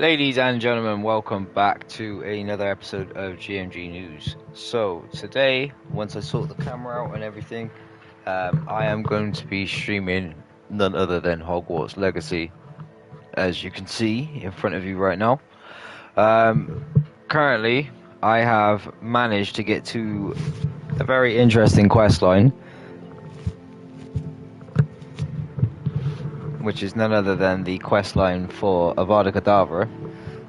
Ladies and gentlemen, welcome back to another episode of GMG News. So today, once I sort the camera out and everything, I am going to be streaming none other than Hogwarts Legacy, as you can see in front of you right now. Currently, I have managed to get to a very interesting quest line, which is none other than the quest line for Avada Kedavra,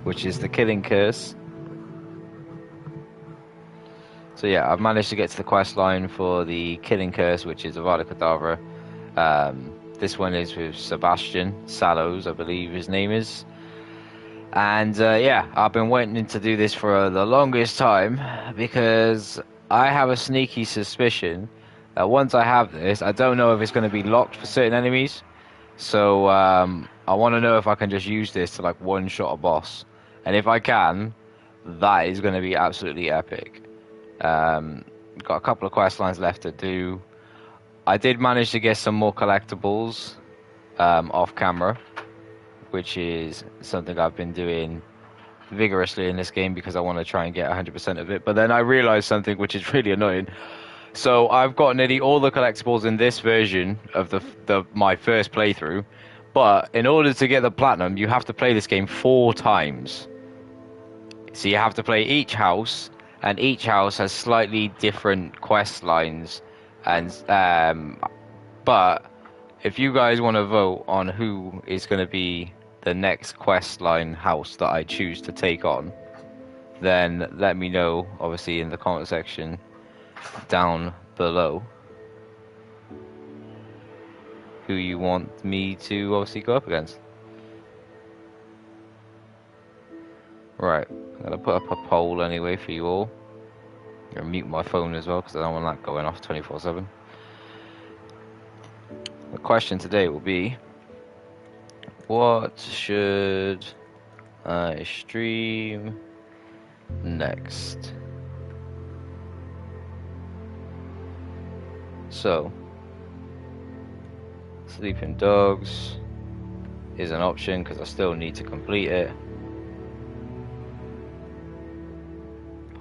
which is the killing curse. So yeah, I've managed to get to the quest line for the killing curse, which is Avada Kedavra. This one is with Sebastian Sallows, I believe his name is. And yeah, I've been waiting to do this for the longest time because I have a sneaky suspicion that once I have this, I don't know if it's going to be locked for certain enemies. So I want to know if I can just use this to like one-shot a boss. And if I can, that is going to be absolutely epic. Got a couple of quest lines left to do. I did manage to get some more collectibles off camera, which is something I've been doing vigorously in this game because I want to try and get 100% of it. But then I realized something which is really annoying. So I've got nearly all the collectibles in this version of my first playthrough, but in order to get the platinum, you have to play this game 4 times. So you have to play each house, and each house has slightly different quest lines. And but if you guys want to vote on who is going to be the next quest line house that I choose to take on, then let me know, obviously, in the comment section down below who you want me to obviously go up against. Right, I'm gonna put up a poll anyway for you all. I'm gonna mute my phone as well because I don't want that going off 24/7. The question today will be, what should I stream next? So, Sleeping Dogs is an option because I still need to complete it.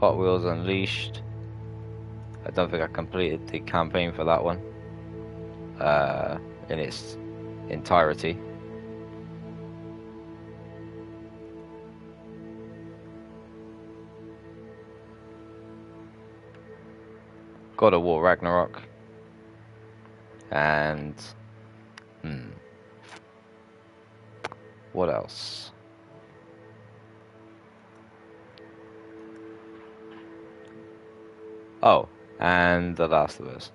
Hot Wheels Unleashed. I don't think I completed the campaign for that one in its entirety. God of War Ragnarok. And what else? Oh, and The Last of Us.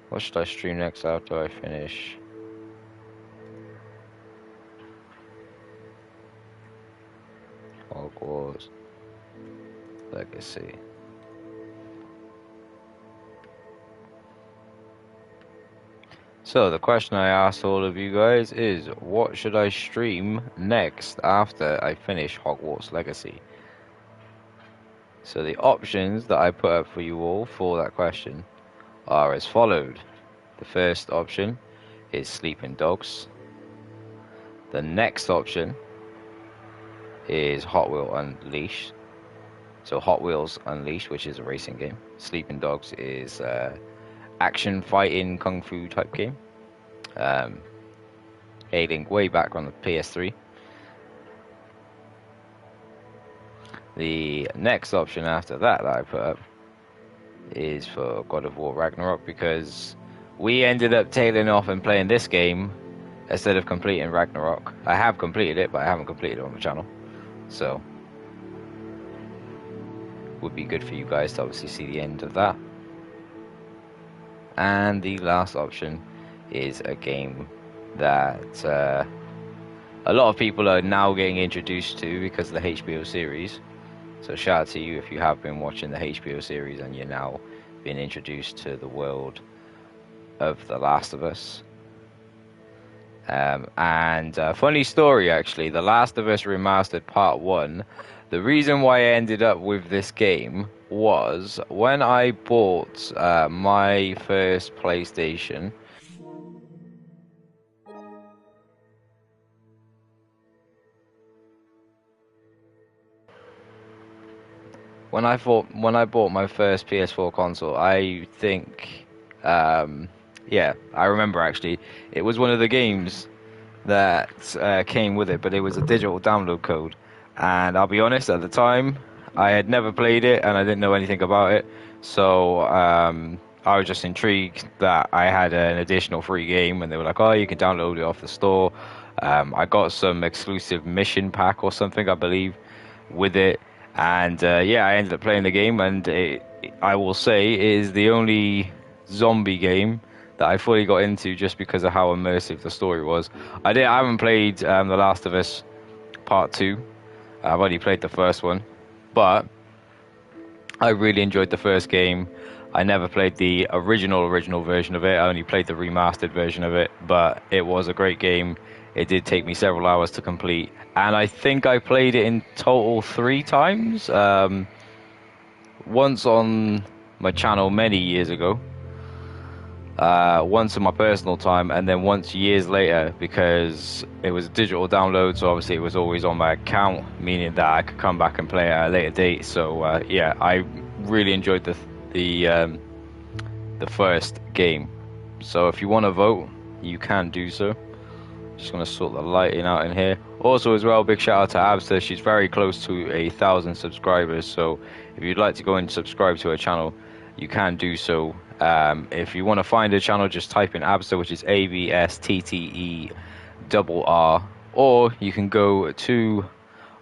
What should I stream next after I finish? Hogwarts Legacy. So the question I asked all of you guys is, what should I stream next after I finish Hogwarts Legacy? So the options that I put up for you all for that question are as followed. The first option is Sleeping Dogs. The next option is Hot Wheels Unleashed. So Hot Wheels Unleashed, which is a racing game. Sleeping Dogs is action fighting kung fu type game, hailing way back on the PS3. The next option after that I put up is for God of War Ragnarok, because we ended up tailing off and playing this game instead of completing Ragnarok. I have completed it, but I haven't completed it on the channel, so would be good for you guys to obviously see the end of that. And the last option is a game that a lot of people are now getting introduced to because of the HBO series. So shout out to you if you have been watching the HBO series and you're now being introduced to the world of The Last of Us. And funny story, actually, The Last of Us Remastered Part 1 The reason why I ended up with this game was when I bought my first PlayStation. When I bought my first PS4 console, I think, yeah, I remember actually, it was one of the games that came with it, but it was a digital download code. And I'll be honest, at the time, I had never played it and I didn't know anything about it. So I was just intrigued that I had an additional free game, and they were like, "Oh, you can download it off the store." I got some exclusive mission pack or something, I believe, with it. And yeah, I ended up playing the game, and I will say it is the only zombie game that I fully got into just because of how immersive the story was. I haven't played The Last of Us Part 2. I've only played the first one, but I really enjoyed the first game. I never played the original version of it. I only played the remastered version of it, but it was a great game. It did take me several hours to complete, and I think I played it in total 3 times. Once on my channel many years ago, once in my personal time, and then once years later because it was a digital download, so obviously it was always on my account, meaning that I could come back and play it at a later date. So yeah, I really enjoyed the first game. So if you want to vote, you can do so. Just gonna sort the lighting out in here. Also, as well, big shout out to Abster. She's very close to 1,000 subscribers. So if you'd like to go and subscribe to her channel, you can do so. If you want to find her channel, just type in Abster, which is ABSTTERR, or you can go to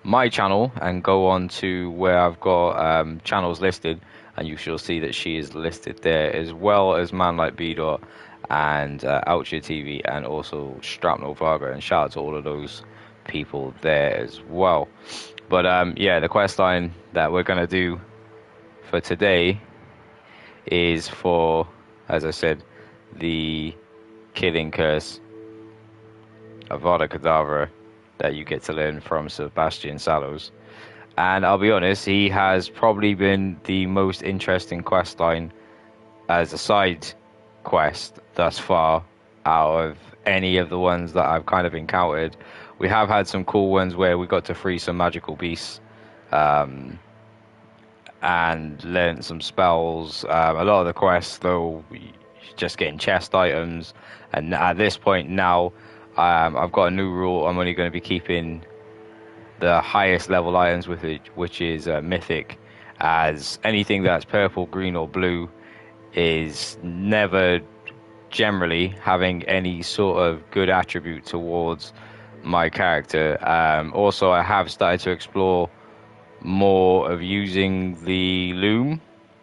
my channel and go on to where I've got channels listed, and you shall see that she is listed there, as well as Man Like B Dot and Oucher TV, and also Strapno Varga. And shout out to all of those people there as well. But yeah, the quest line that we're gonna do for today is for, as I said, the killing curse, Avada Kedavra, that you get to learn from Sebastian Sallows. And I'll be honest, he has probably been the most interesting quest line as a side quest thus far out of any of the ones that I've kind of encountered. We have had some cool ones where we got to free some magical beasts, and learn some spells. A lot of the quests, though, just getting chest items. And at this point now, I've got a new rule. I'm only going to be keeping the highest level items with it, which is mythic, as anything that's purple, green, or blue is never generally having any sort of good attribute towards my character. Also, I have started to explore more of using the loom,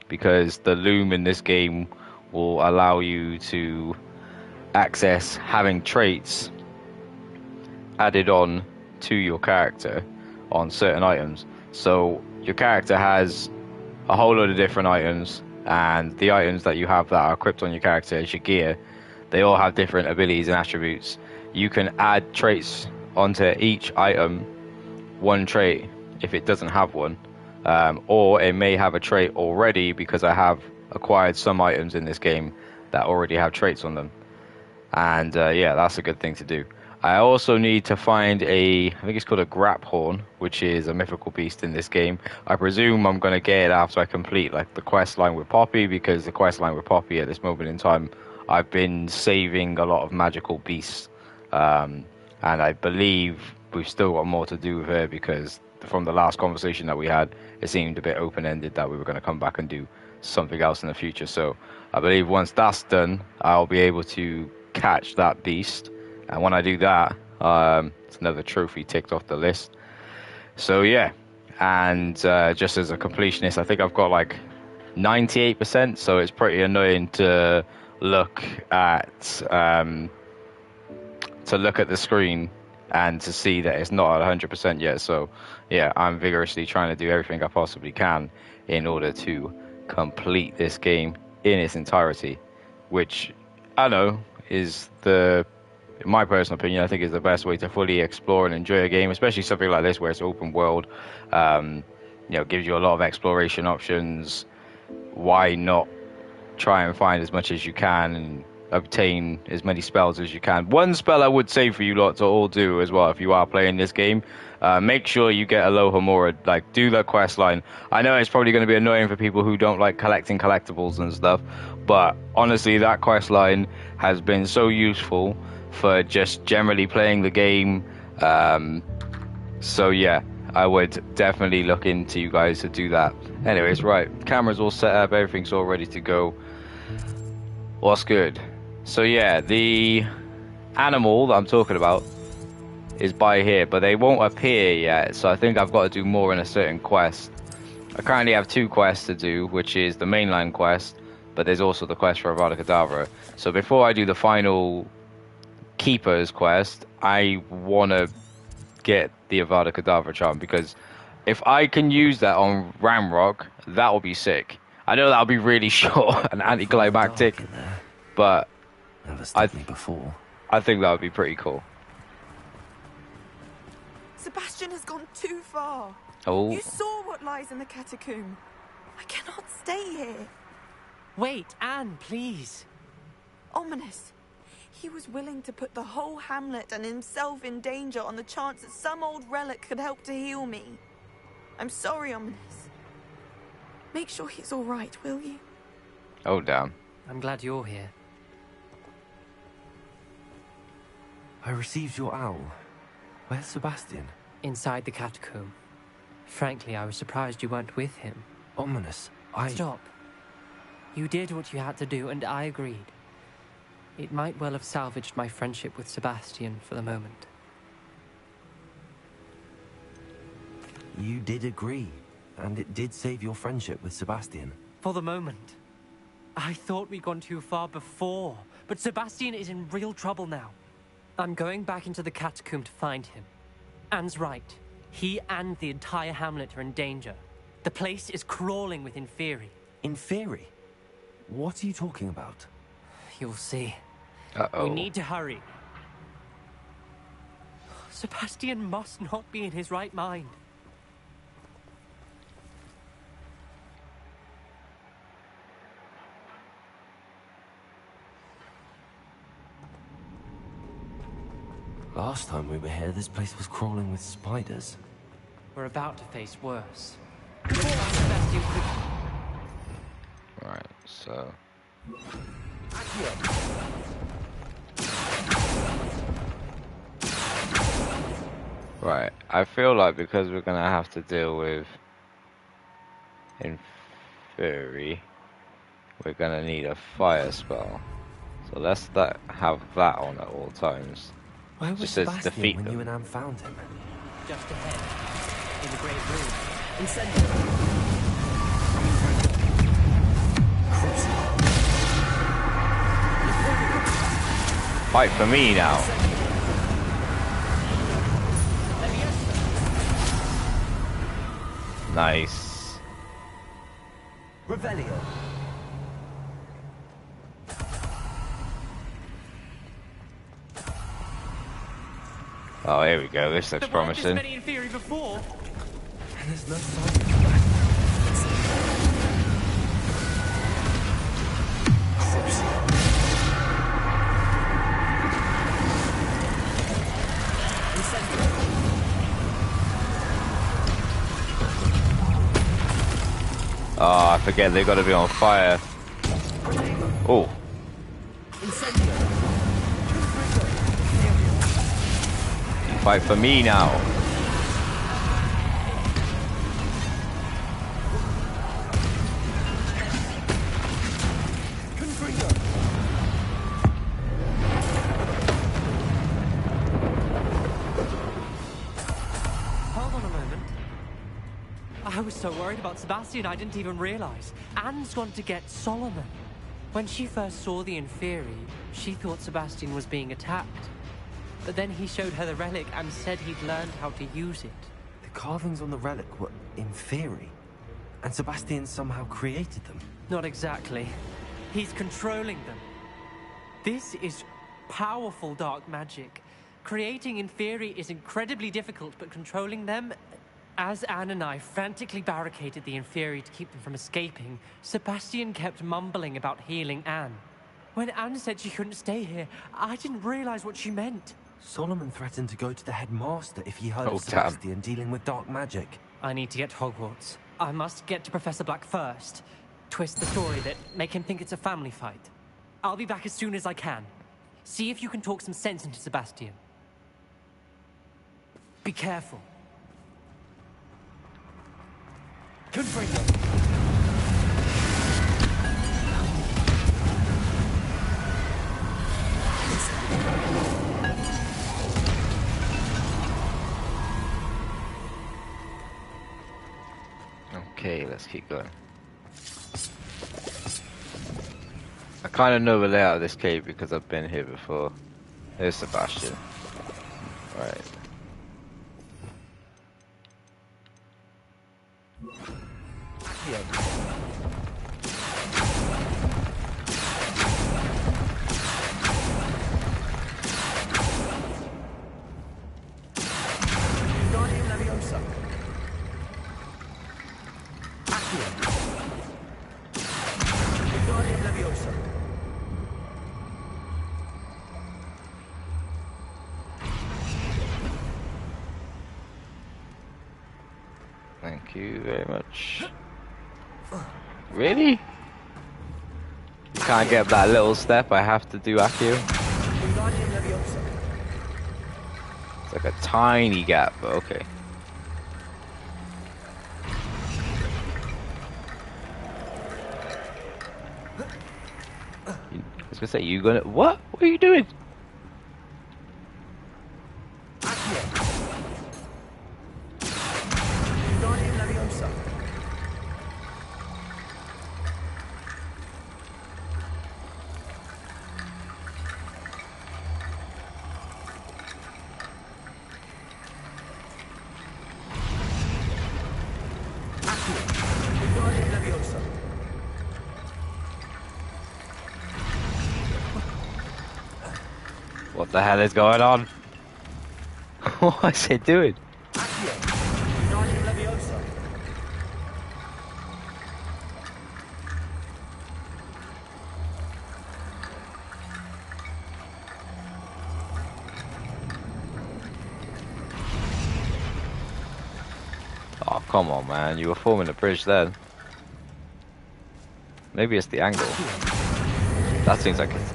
because the loom in this game will allow you to access having traits added on to your character on certain items. So your character has a whole load of different items, and the items that you have that are equipped on your character as your gear, they all have different abilities and attributes. You can add traits onto each item, one trait if it doesn't have one, or it may have a trait already, because I have acquired some items in this game that already have traits on them. And yeah, that's a good thing to do. I also need to find I think it's called a grap horn, which is a mythical beast in this game. I presume I'm going to get it after I complete like the quest line with Poppy, because the quest line with Poppy at this moment in time, I've been saving a lot of magical beasts, and I believe we've still got more to do with her, because from the last conversation that we had, it seemed a bit open-ended that we were going to come back and do something else in the future. So I believe once that's done, I'll be able to catch that beast. And when I do that, it's another trophy ticked off the list. So yeah, and just as a completionist, I think I've got like 98%. So it's pretty annoying to look at the screen and to see that it's not at 100% yet. So yeah, I'm vigorously trying to do everything I possibly can in order to complete this game in its entirety, which I know is the in my personal opinion, I think is the best way to fully explore and enjoy a game, especially something like this where it's open world. Gives you a lot of exploration options. Why not try and find as much as you can and obtain as many spells as you can? One spell I would say for you lot to all do as well, if you are playing this game, make sure you get Alohomora. Like, do the quest line. I know it's probably going to be annoying for people who don't like collecting collectibles and stuff, but honestly, that quest line has been so useful for just generally playing the game. So yeah, I would definitely look into you guys to do that. Anyways, right, camera's all set up, everything's all ready to go. What's good? So yeah, the animal that I'm talking about is by here, but they won't appear yet, so I think I've got to do more in a certain quest. I currently have 2 quests to do, which is the mainline quest, but there's also the quest for Avada Kedavra. So before I do the final Keeper's quest, I want to get the Avada Kedavra charm, because if I can use that on Ramrock, that will be sick. I know that'll be really short and anticlimactic, but Never stopped me before. I think that would be pretty cool. Sebastian has gone too far. Oh. You saw what lies in the catacomb. I cannot stay here. Wait, Anne, please. Ominous. He was willing to put the whole hamlet and himself in danger on the chance that some old relic could help to heal me. I'm sorry, Ominous. Make sure he's all right, will you? Oh, damn. I'm glad you're here. I received your owl. Where's Sebastian? Inside the catacomb. Frankly, I was surprised you weren't with him. Ominous. Stop. You did what you had to do, and I agreed. It might well have salvaged my friendship with Sebastian for the moment. You did agree, and it did save your friendship with Sebastian. For the moment. I thought we'd gone too far before, but Sebastian is in real trouble now. I'm going back into the catacomb to find him. Anne's right. He and the entire hamlet are in danger. The place is crawling with Inferi. Inferi? What are you talking about? You'll see. Uh-oh. We need to hurry. Sebastian must not be in his right mind. Last time we were here, this place was crawling with spiders. We're about to face worse. Sebastian could... Right, so... Right, I feel like because we're gonna have to deal with Inferi, we're gonna need a fire spell. So let's have that on at all times. Where was Just says Sebastian defeat when them. you and Anne found him? just ahead. In the great room. Incendio. Fight for me now. Nice. Revelio. Oh, here we go. This looks promising. Many in theory before. And there's no sign of Sebastian. Oh, I forget they've got to be on fire. Oh. Fight for me now. Hold on a moment. I was so worried about Sebastian I didn't even realize. Anne's gone to get Solomon. When she first saw the Inferi, she thought Sebastian was being attacked. But then he showed her the relic and said he'd learned how to use it. The carvings on the relic were Inferi, and Sebastian somehow created them. Not exactly. He's controlling them. This is powerful dark magic. Creating Inferi is incredibly difficult, but controlling them... As Anne and I frantically barricaded the Inferi to keep them from escaping, Sebastian kept mumbling about healing Anne. When Anne said she couldn't stay here, I didn't realize what she meant. Solomon threatened to go to the headmaster if he heard Oh, of damn. Sebastian dealing with dark magic. I need to get to Hogwarts. I must get to Professor Black first. Twist the story that make him think it's a family fight. I'll be back as soon as I can. See if you can talk some sense into Sebastian. Be careful. Confringo. Okay, let's keep going. I kind of know the layout of this cave because I've been here before. There's Sebastian. Right. Thank you very much. Really? You can't get that little step, I have to do Accio? It's like a tiny gap, but okay. I was gonna say, you gonna... What? What are you doing? What the hell is going on? What is it doing? Oh, come on, man. You were forming a bridge then. Maybe it's the angle. That seems like it's...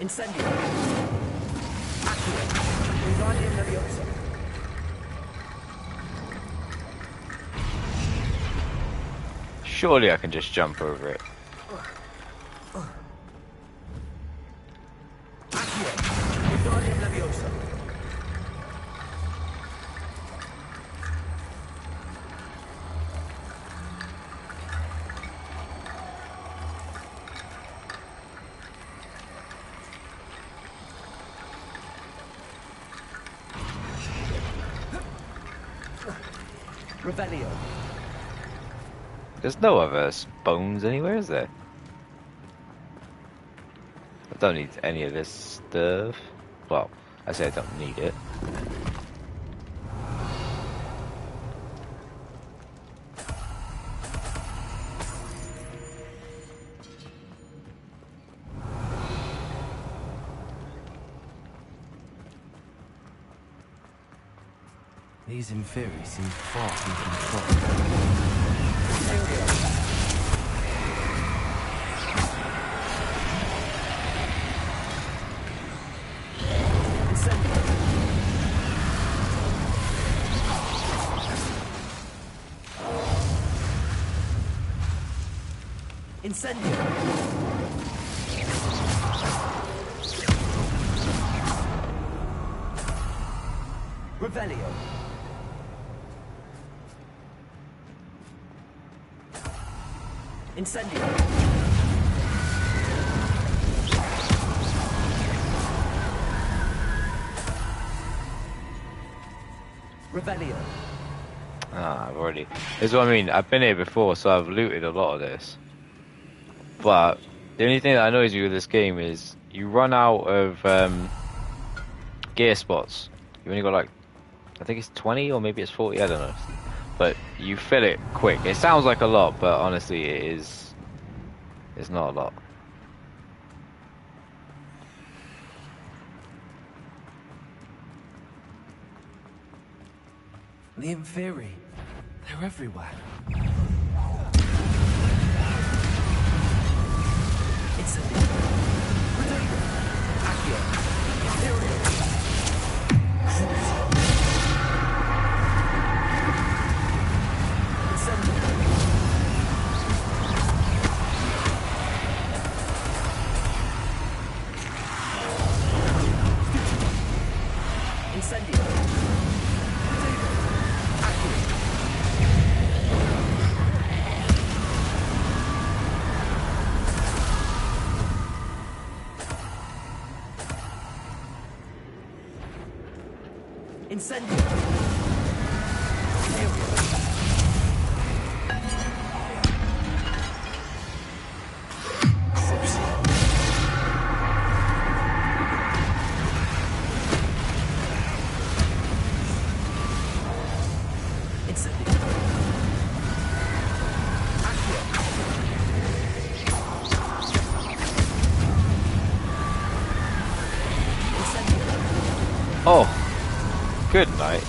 Incendio. Accio. Wingardium Leviosa. Surely I can just jump over it. Accio. Wingardium Leviosa. Revelio. There's no other bones anywhere, is there? I don't need any of this stuff. Well, I say I don't need it. These Inferi seem far from control. Incendio. Revelio. Incendio. Revelio. Ah, I've already. This is what I mean. I've been here before, so I've looted a lot of this. But the only thing that annoys me with this game is you run out of gear spots. You only got like, I think it's 20 or maybe it's 40. I don't know. But you fill it quick. It sounds like a lot, but honestly, it is. It's not a lot. The Inferi. They're everywhere. It's a... Accio. Inferior. Incendio. Incendio. Oh, good night.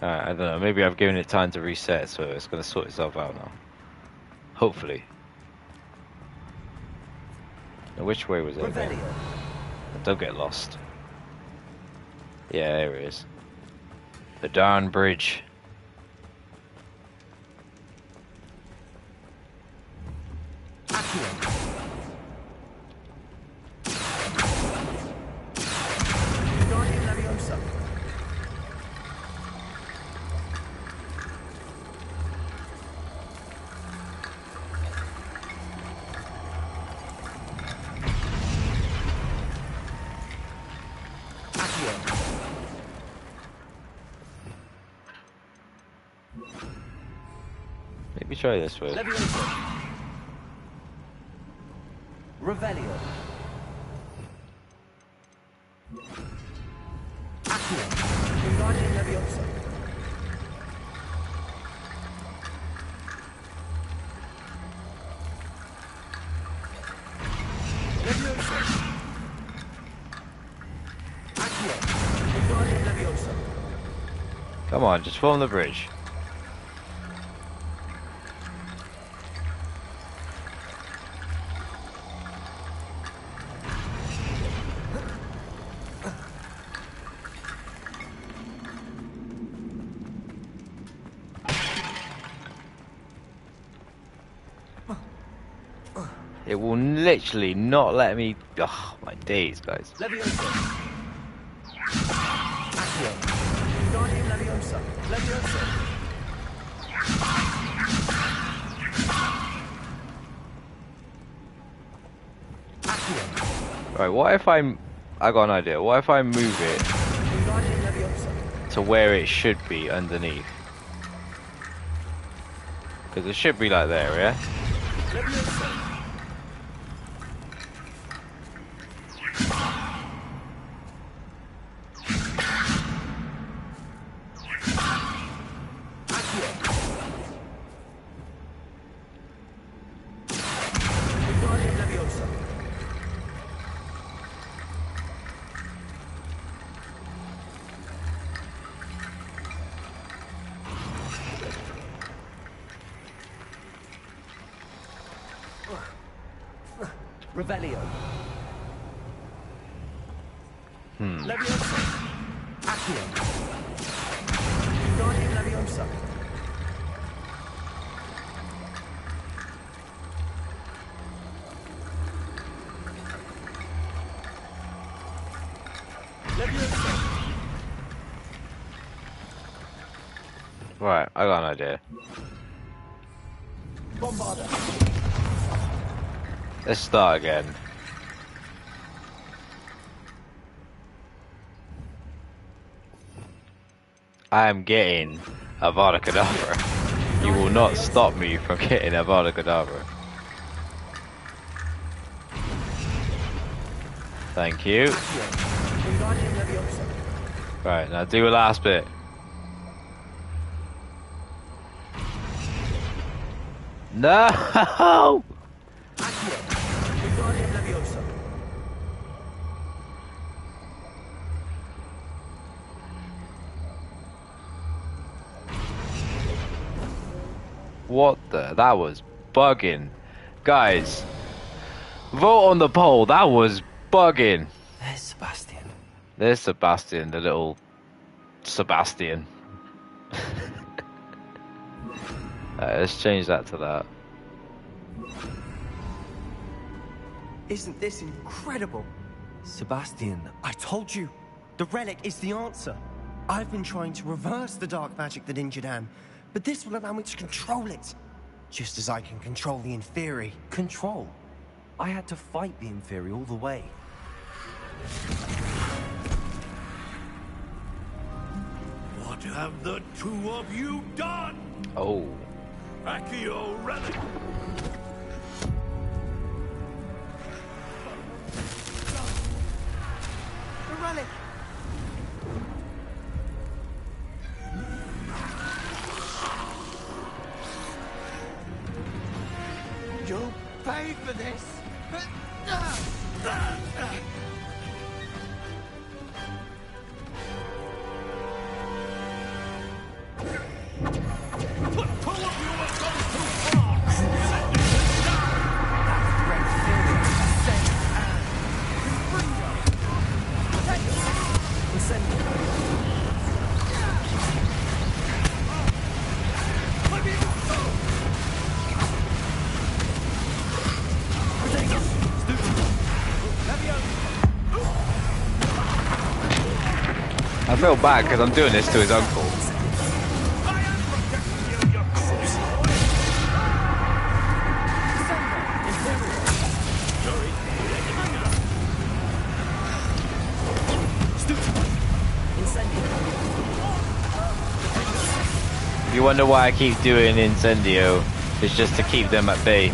Alright, I don't know. Maybe I've given it time to reset, so it's going to sort itself out now. Hopefully. Now, which way was it again? Don't get lost. Yeah, there it is. The darn bridge. Maybe try this way. Revelio. Accio. Wingardium Leviosa. Leviosa. Accio. Wingardium Leviosa. Come on, just form the bridge. It will literally not let me. Oh, my days, guys. Leviosa. Accio. Wingardium Leviosa. Leviosa. Accio. Right, what if I got an idea. What if I move it Wingardium Leviosa. to where it should be underneath? Because it should be like there, yeah? Leviosa. Revelio. Leviosa. Accio. Wingardium Leviosa. Right, I got an idea. Let's start again. I am getting Avada Kedavra. You will not stop me from getting Avada Kedavra. Thank you. Right, now do the last bit. No! What the? That was bugging. Guys, vote on the poll. That was bugging. There's Sebastian. There's Sebastian, the little Sebastian. Let's change that to that. Isn't this incredible? Sebastian, I told you, the relic is the answer. I've been trying to reverse the dark magic that injured Anne, but this will allow me to control it. Just as I can control the Inferi. control. I had to fight the Inferi all the way. What have the two of you done? Oh. Accio relic. The relic! You'll pay for this. I feel bad because I'm doing this to his uncle. You wonder why I keep doing Incendio? It's just to keep them at bay.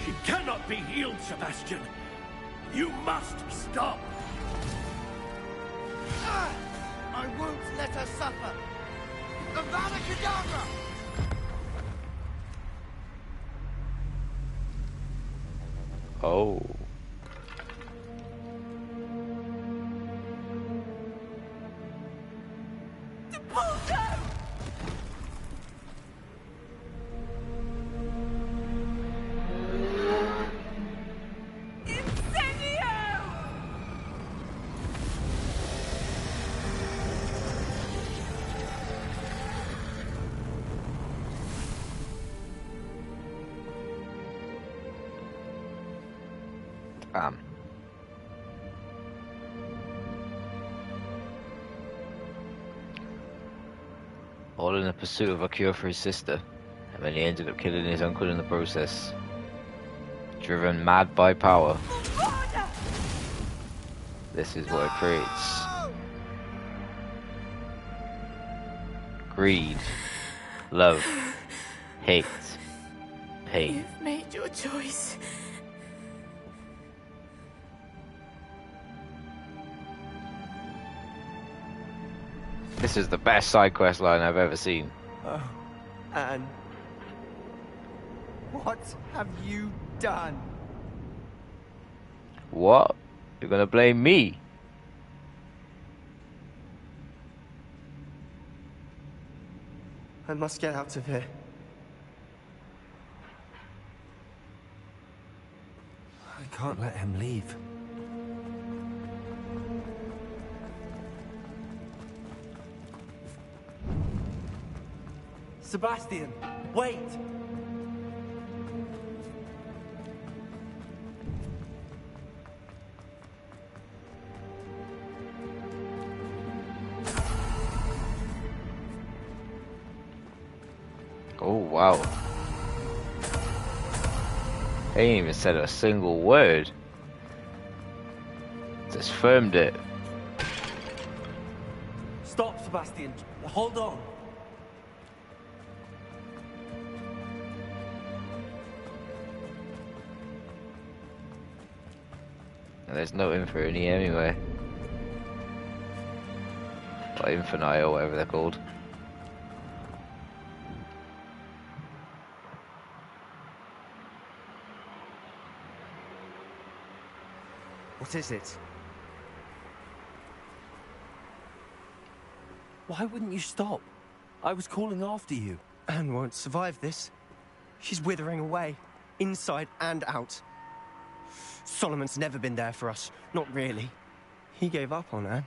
She cannot be healed, Sebastian. You must stop. I won't let her suffer. Avada Kedavra! Oh. All in the pursuit of a cure for his sister, and then he ended up killing his uncle in the process. Driven mad by power. This is what it creates. Greed. Love. Hate. Pain. You've made your choice. This is the best side quest line I've ever seen. Oh, Anne. What have you done? What? You're gonna blame me? I must get out of here. I can't let him leave. Sebastian, wait! Oh wow. They ain't even said a single word. Just firmed it. Stop, Sebastian. Hold on. There's no Infinity anyway. Or Infinite or whatever they're called. What is it? Why wouldn't you stop? I was calling after you. Anne won't survive this. She's withering away, inside and out. Solomon's never been there for us. Not really. He gave up on Anne.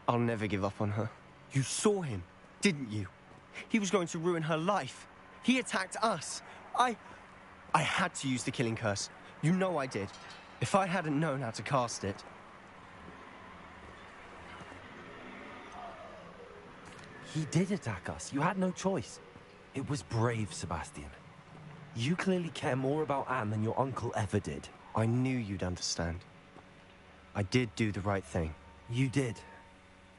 I'll never give up on her. You saw him, didn't you? He was going to ruin her life. He attacked us. I had to use the killing curse. You know I did. If I hadn't known how to cast it... He did attack us. You had no choice. It was brave, Sebastian. You clearly care more about Anne than your uncle ever did. I knew you'd understand. I did do the right thing. You did.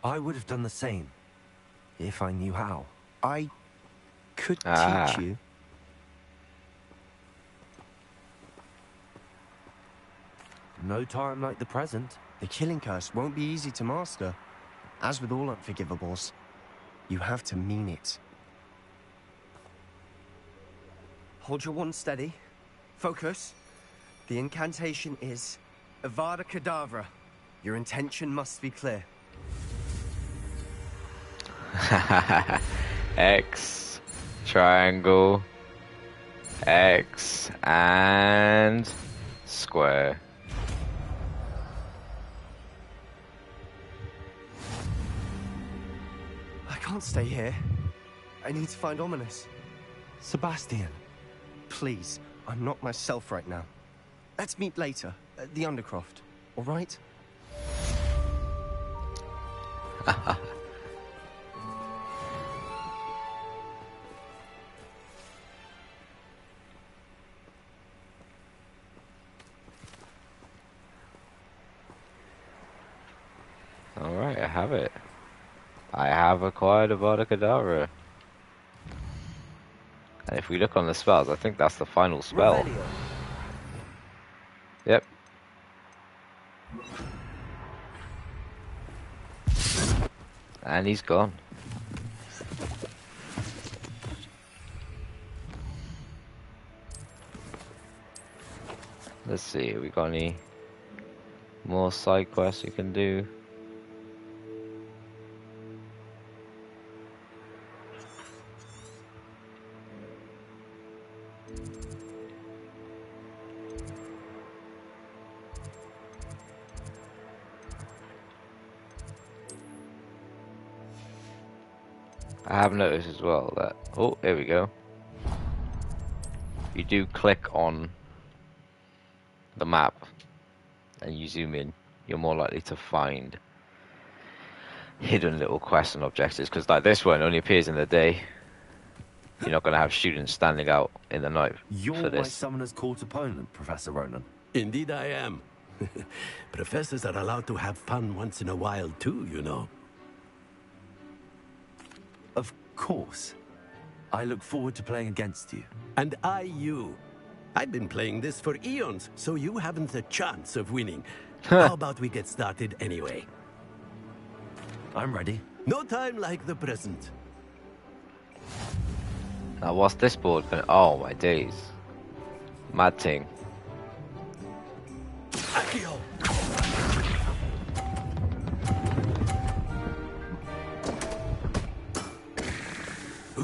I would have done the same. If I knew how. I could teach you. No time like the present. The killing curse won't be easy to master. As with all unforgivables, you have to mean it. Hold your wand steady. Focus. The incantation is Avada Kedavra. Your intention must be clear. X, triangle, X, and square. I can't stay here. I need to find Ominous. Sebastian. Please, I'm not myself right now. Let's meet later, at the Undercroft, all right? Alright, I have it. I have acquired Avada Kedavra. And if we look on the spells, I think that's the final spell. Revelio. Yep. And he's gone. Let's see, have we got any more side quests we can do? I have noticed as well that, oh, there we go. You do click on the map and you zoom in, you're more likely to find hidden little quests and objectives, because like this one only appears in the day. You're not going to have students standing out in the night You're for my this. summoner's court opponent, Professor Ronan. Indeed I am. Professors are allowed to have fun once in a while too, you know. Of course. I look forward to playing against you. And I you. I've been playing this for eons, so you haven't a chance of winning. How about we get started anyway? I'm ready. No time like the present. Now, what's this board gonna... Oh, my days. Mad thing. Accio!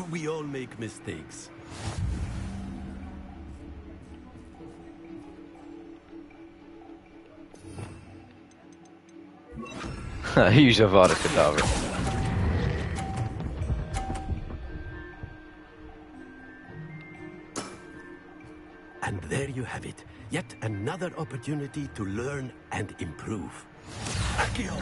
We all make mistakes. Use your Vada Kedavra. And there you have it. Yet another opportunity to learn and improve. Accio!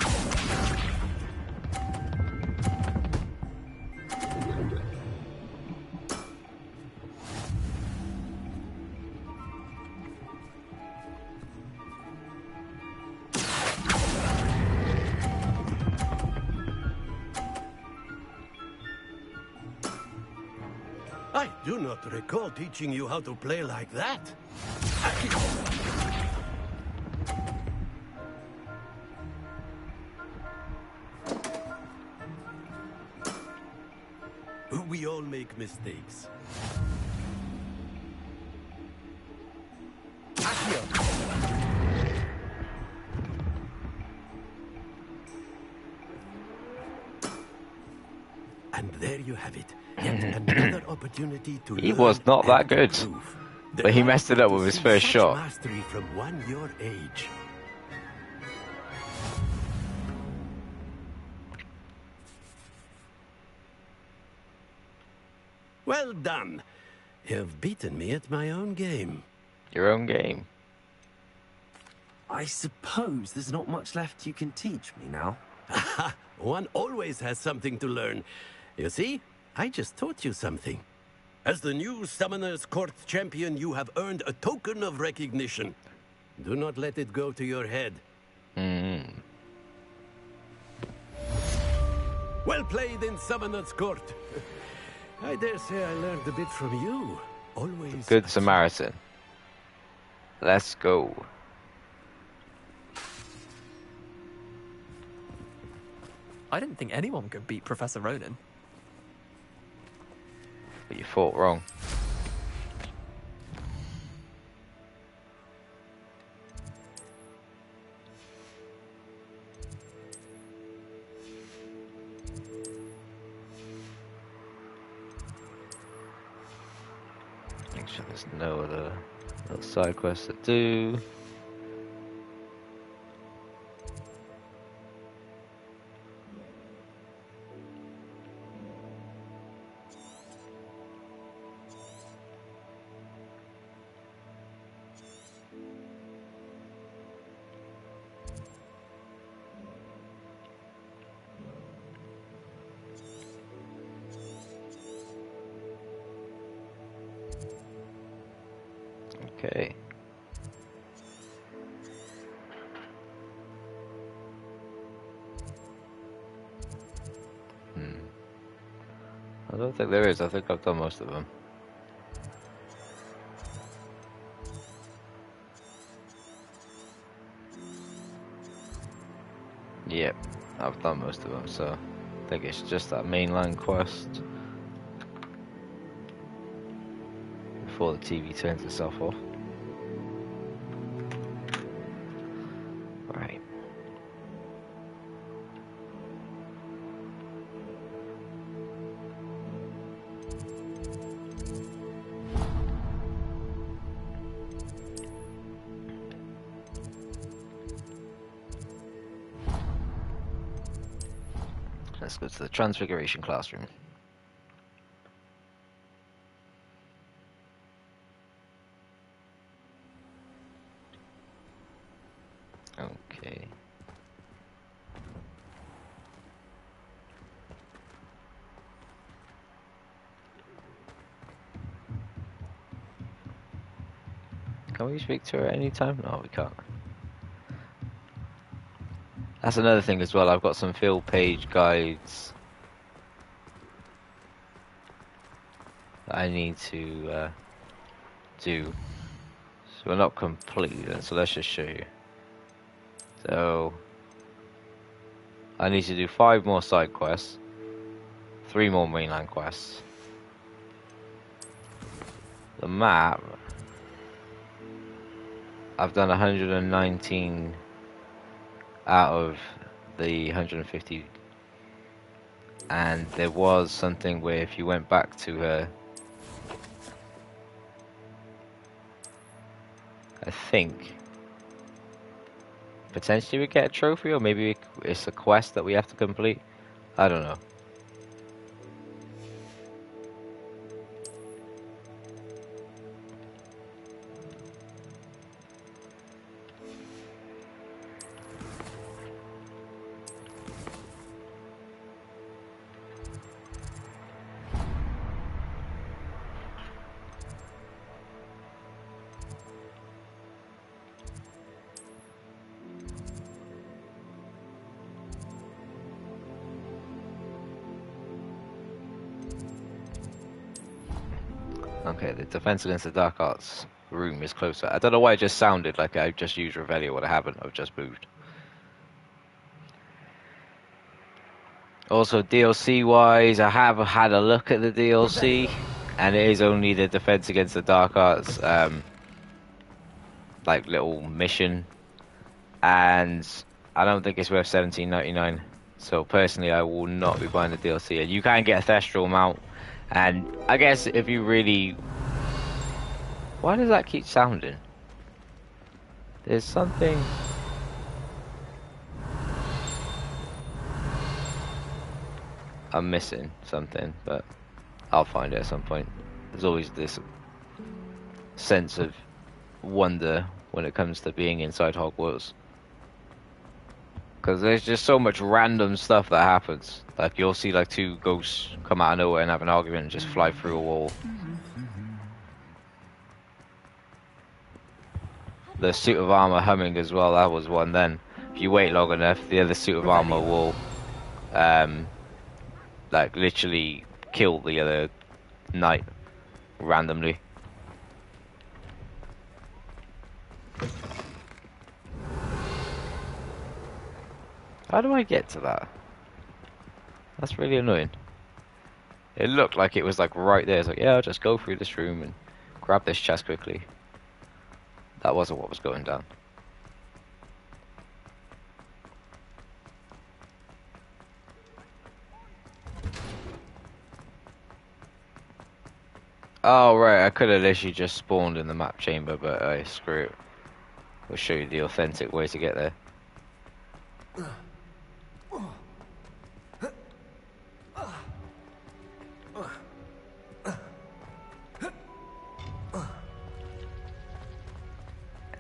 I do not recall teaching you how to play like that. We all make mistakes. And there you have it. Yet another opportunity to He learn was not that and good. improve. But he messed it up with his See first such shot. Mastery from one your age. Well done. You've beaten me at my own game. Your own game. I suppose there's not much left you can teach me now. One always has something to learn. You see, I just taught you something. As the new Summoner's Court champion, you have earned a token of recognition. Do not let it go to your head. Well played in Summoner's Court. I dare say I learned a bit from you. Always Good Samaritan. Let's go. I didn't think anyone could beat Professor Ronan. But you fought wrong. Make sure there's no other little side quests to do. Okay. I don't think there is. I think I've done most of them. Yep, I've done most of them, so I think it's just that mainline quest before the TV turns itself off. Right. Let's go to the Transfiguration classroom. Okay. Can we speak to her at any time? No, we can't. That's another thing as well. I've got some field page guides that I need to do. So we're not completely done, so let's just show you. So I need to do 5 more side quests, 3 more mainland quests. The map, I've done 119 out of the 150, and there was something where if you went back to her, I think potentially we get a trophy, or maybe it's a quest that we have to complete. I don't know. Okay, the defense against the dark arts room is closer. I don't know why it just sounded like I just used Revelio, what I haven't. I've just moved. Also, DLC wise, I have had a look at the DLC, and it is only the defense against the dark arts, like little mission, and I don't think it's worth $17.99. So personally, I will not be buying the DLC. And you can get a Thestral mount, and I guess if you really, why does that keep sounding? There's something. I'm missing something, but I'll find it at some point. There's always this sense of wonder when it comes to being inside Hogwarts, because there's just so much random stuff that happens. Like you'll see like 2 ghosts come out of nowhere and have an argument and just fly through a wall. The suit of armor humming as well, that was one. Then if you wait long enough, the other suit of armor will like literally kill the other knight randomly. How do I get to that? That's really annoying. It looked like it was like right there. It's like, yeah, I'll just go through this room and grab this chest quickly. That wasn't what was going down. Oh right, I could have literally just spawned in the map chamber, but screw it. We'll show you the authentic way to get there.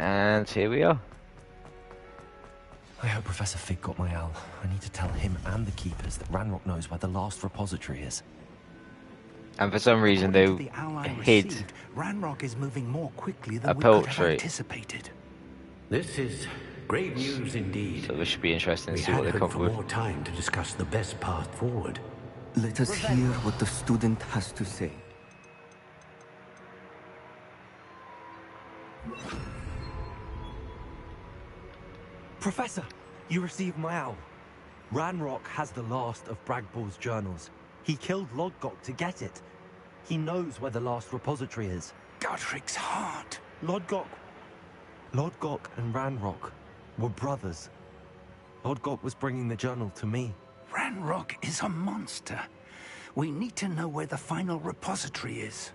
And here we are. I hope Professor Fig got my owl. I need to tell him and the keepers that Ranrock knows where the last repository is. And for some reason they hid Ranrock is moving more quickly a than we could have poetry. anticipated. This is great news indeed. So this should be interesting to We see what had they come hoped up for with. more time to discuss the best path forward. Let us hear what the student has to say. Professor, you received my owl. Ranrock has the last of Bragbor's journals. He killed Lodgok to get it. He knows where the last repository is. Godric's heart. Lodgok and Ranrock were brothers. Lodgok was bringing the journal to me. Ranrock is a monster. We need to know where the final repository is.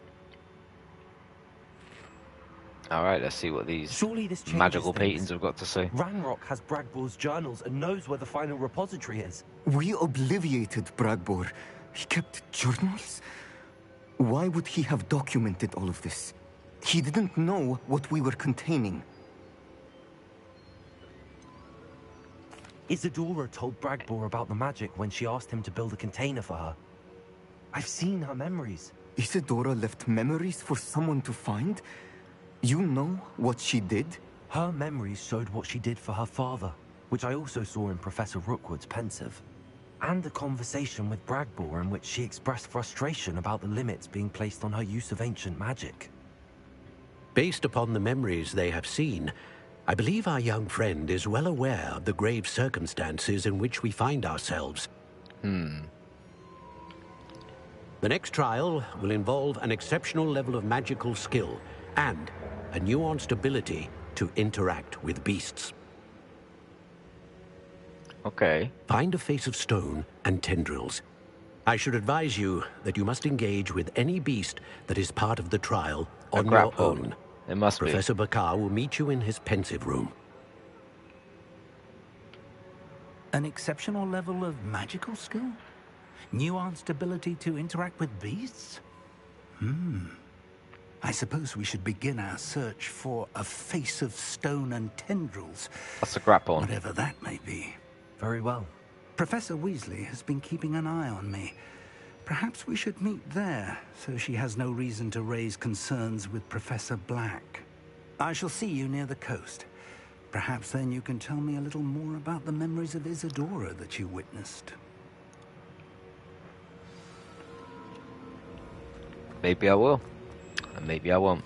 Alright, let's see what these Surely this changes magical things. paintings have got to say. Ranrock has Bragbor's journals and knows where the final repository is. We obliviated Bragbor. He kept journals? Why would he have documented all of this? He didn't know what we were containing. Isadora told Bragbor about the magic when she asked him to build a container for her. I've seen her memories. Isadora left memories for someone to find? You know what she did? Her memories showed what she did for her father, which I also saw in Professor Rookwood's pensive. and a conversation with Bragbor in which she expressed frustration about the limits being placed on her use of ancient magic. Based upon the memories they have seen, I believe our young friend is well aware of the grave circumstances in which we find ourselves. The next trial will involve an exceptional level of magical skill and a nuanced ability to interact with beasts. Okay. Find a face of stone and tendrils. I should advise you that you must engage with any beast that is part of the trial on your own. It must be. Professor Bakar will meet you in his pensive room. An exceptional level of magical skill? Nuanced ability to interact with beasts? I suppose we should begin our search for a face of stone and tendrils. That's a grapple. Whatever that may be. Very well. Professor Weasley has been keeping an eye on me. Perhaps we should meet there, so she has no reason to raise concerns with Professor Black. I shall see you near the coast. Perhaps then you can tell me a little more about the memories of Isadora that you witnessed. Maybe I will. And maybe I won't.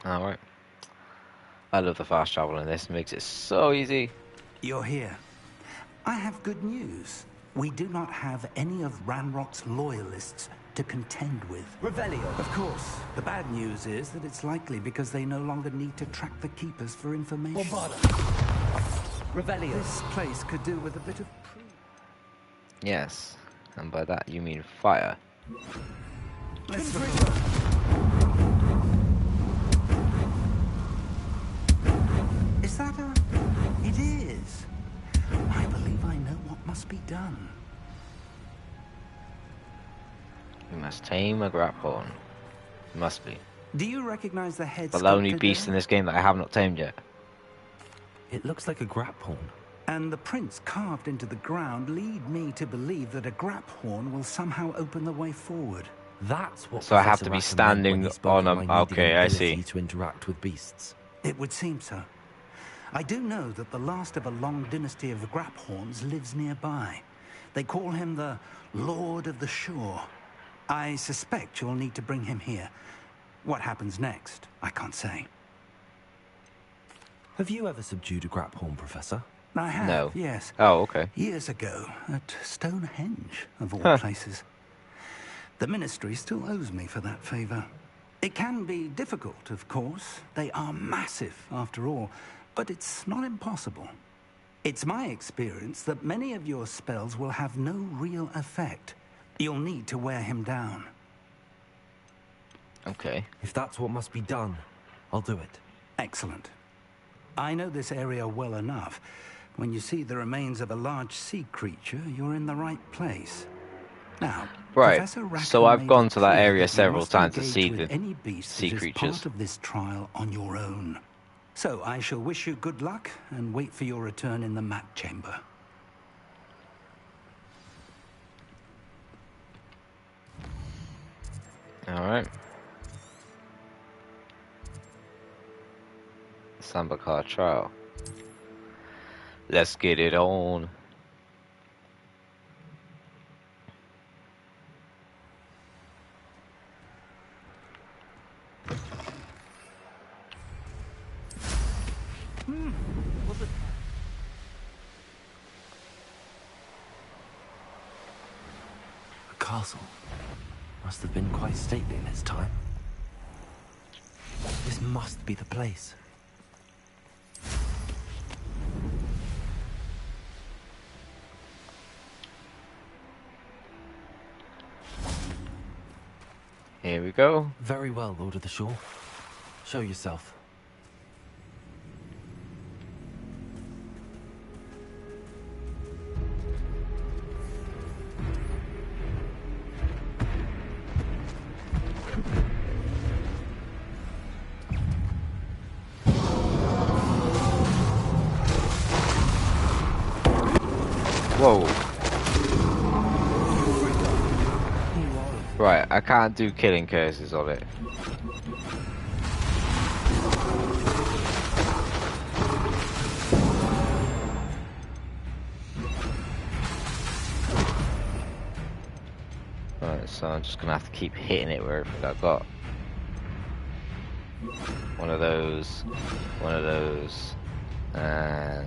Alright. I love the fast travel in this. It makes it so easy. You're here. I have good news. We do not have any of Ranrock's loyalists to contend with. Revelio. Of course. The bad news is that it's likely because they no longer need to track the Keepers for information. Revelio. This place could do with a bit of Yes. And by that you mean fire. Let's go. Is that a... It is. I believe I know what must be done. You must tame a Graphorn. Must be. Do you recognize the head But the only sculpted beast there? in this game that I have not tamed yet. It looks like a Graphorn. And the prints carved into the ground lead me to believe that a Graphorn will somehow open the way forward. That's what. So I have Professor to be Rackham meant when standing he spoke on of a- my needing okay, an I ability see. to interact with beasts. It would seem so. I do know that the last of a long dynasty of Graphorns lives nearby. They call him the Lord of the Shore. I suspect you'll need to bring him here. What happens next, I can't say. Have you ever subdued a Graphorn, Professor? I have, No. yes. Oh, okay. Years ago, at Stonehenge, of all places. The Ministry still owes me for that favor. It can be difficult, of course. They are massive, after all, but it's not impossible. It's my experience that many of your spells will have no real effect. You'll need to wear him down. Okay. If that's what must be done, I'll do it. Excellent. I know this area well enough. When you see the remains of a large sea creature, you're in the right place. Now, Right, Professor Rackham so I've made gone it to that clear area you several must times to engage see with the any beast sea that is creatures. part of this trial on your own. So I shall wish you good luck and wait for your return in the map chamber. Alright. Sambakar trial. Let's get it on. A castle. Must have been quite stately in its time. This must be the place. Here we go. Very well, Lord of the Shore. Show yourself. Whoa. Right, I can't do killing curses on it. Right, so I'm just gonna have to keep hitting it with everything I've got. One of those, and...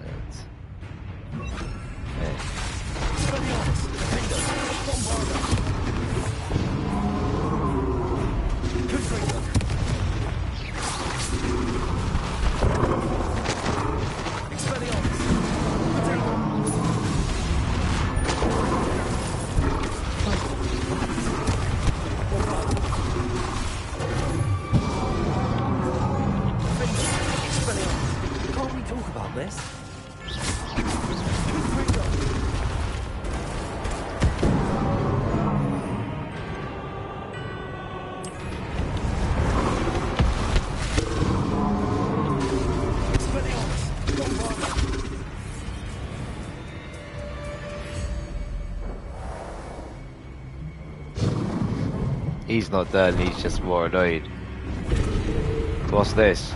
Can't we talk about this? He's not done, he's just more annoyed. What's this?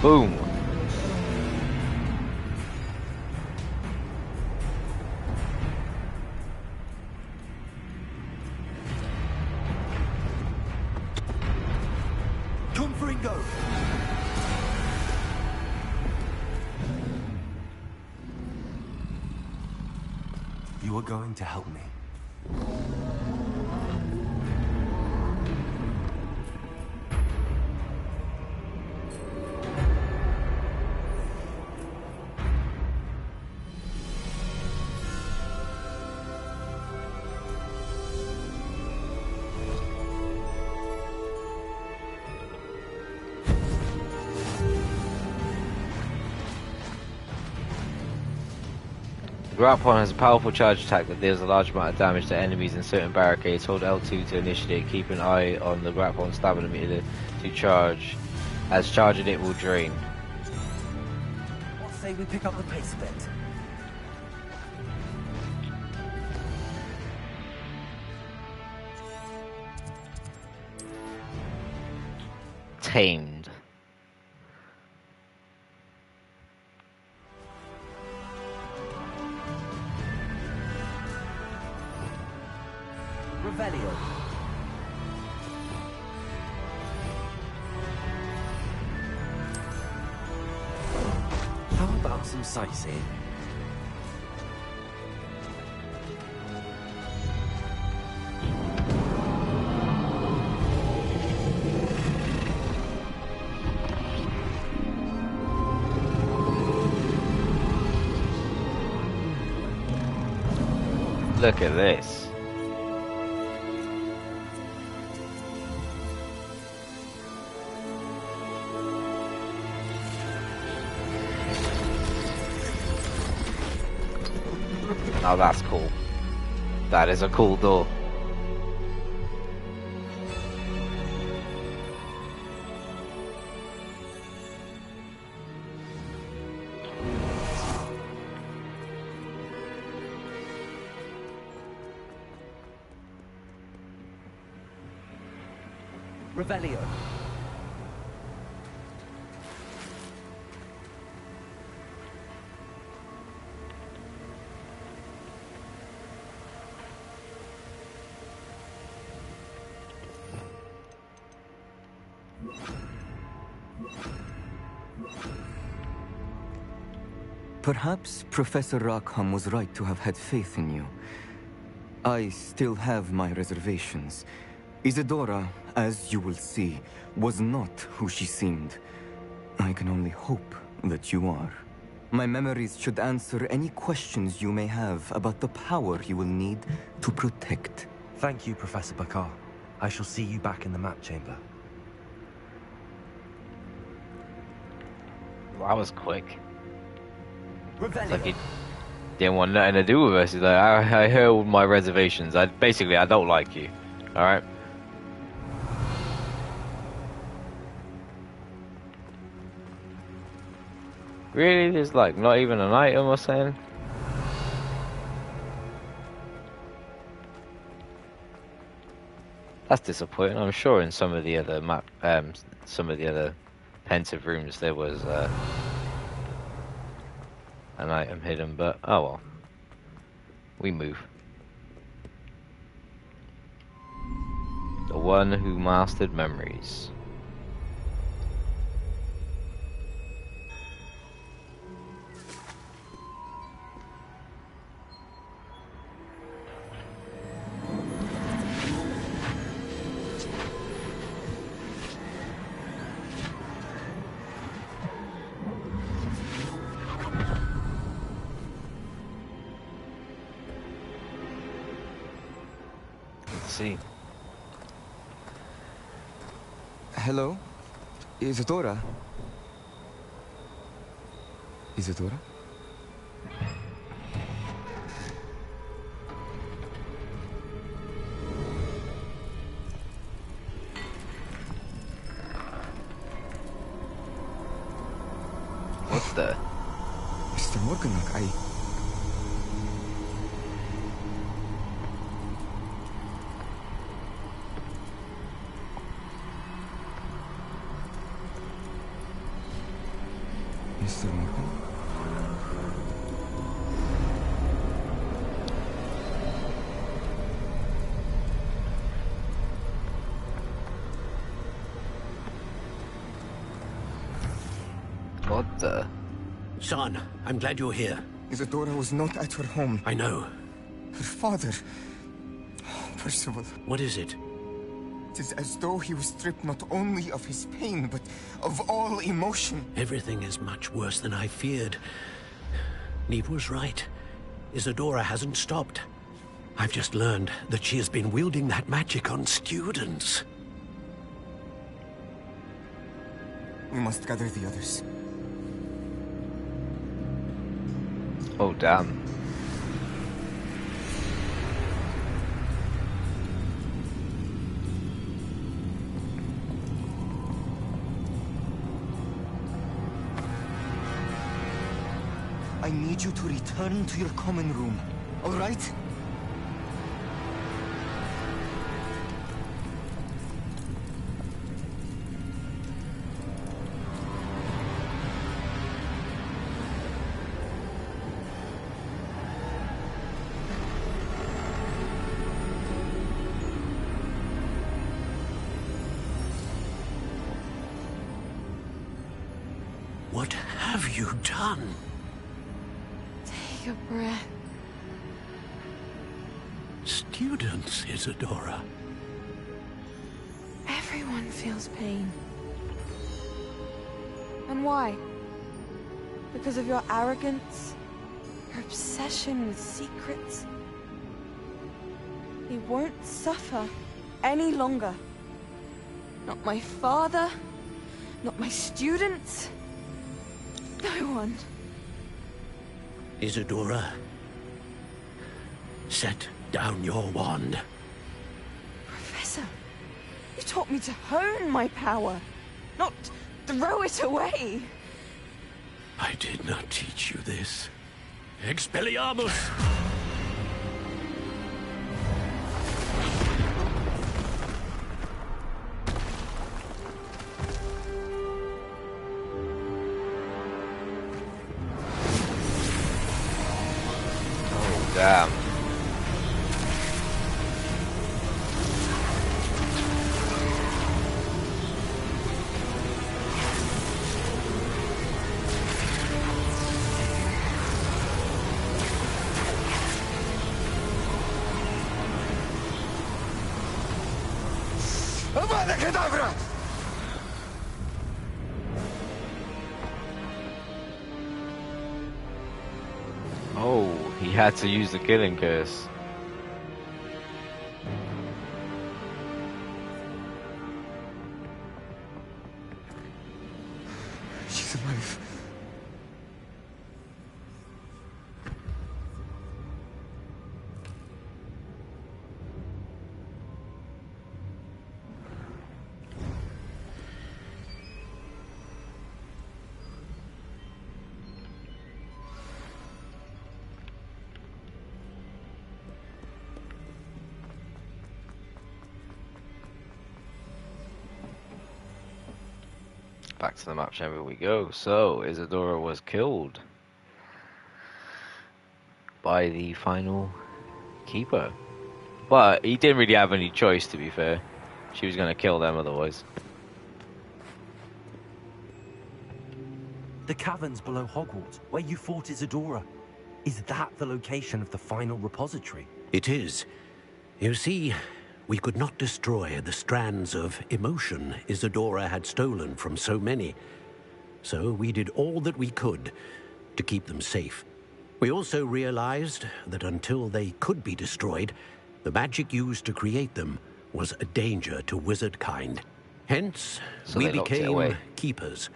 Boom! Confringo! You are going to help me. Grappon has a powerful charge attack that deals a large amount of damage to enemies in certain barricades. Hold L2 to initiate. Keep an eye on the Grappon stamina meter to charge, as charging it will drain. What say we pick up the pace a bit? Tamed. Revelio. How about some sightseeing? Look at this. Oh, that's cool. That is a cool door. Revelio. Perhaps Professor Rackham was right to have had faith in you. I still have my reservations. Isadora, as you will see, was not who she seemed. I can only hope that you are. My memories should answer any questions you may have about the power you will need to protect. Thank you, Professor Bakar. I shall see you back in the map chamber. Well, that was quick. It's Revelio. like he didn't want nothing to do with us. He's like, I held my reservations. I don't like you. All right. Really? There's like not even an item or something? That's disappointing. I'm sure in some of the other some of the other pensive rooms there was an item hidden, but oh well. We move. The one who mastered memories. See. Hello? Isadora? Isadora? What the? Mr. Morganach, Mr. Morgan? What the? Son, I'm glad you're here. Isadora was not at her home. I know. Her father... Percival. What is it? It is as though he was stripped not only of his pain, but of all emotion. Everything is much worse than I feared. Neve was right. Isadora hasn't stopped. I've just learned that she has been wielding that magic on students. We must gather the others. Oh damn. I need you to return to your common room, all right? What have you done? Take a breath. Students, Isadora. Everyone feels pain. And why? Because of your arrogance? Your obsession with secrets? He won't suffer any longer. Not my father, not my students, no one. Isadora, set down your wand. Professor, you taught me to hone my power, not throw it away. I did not teach you this. Expelliarmus! Oh damn. Avada Kedavra! had to use the killing curse. She's alive. Back to the map chamber we go. So, Isadora was killed by the final keeper. But he didn't really have any choice, to be fair. She was going to kill them otherwise. The caverns below Hogwarts, where you fought Isadora. Is that the location of the final repository? It is. You see, we could not destroy the strands of emotion Isadora had stolen from so many. So we did all that we could to keep them safe. We also realized that until they could be destroyed, the magic used to create them was a danger to wizard kind. Hence, So we they locked it became away. keepers.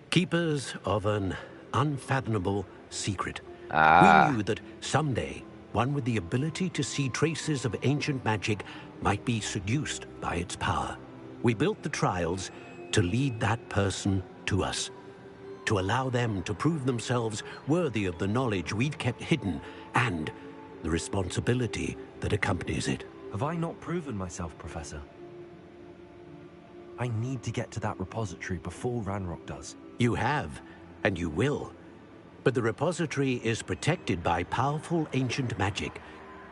Keepers of an unfathomable secret. Ah. We knew that someday, one with the ability to see traces of ancient magic might be seduced by its power. We built the trials to lead that person to us, to allow them to prove themselves worthy of the knowledge we'd kept hidden and the responsibility that accompanies it. Have I not proven myself, Professor? I need to get to that repository before Ranrock does. You have, and you will. But the repository is protected by powerful ancient magic.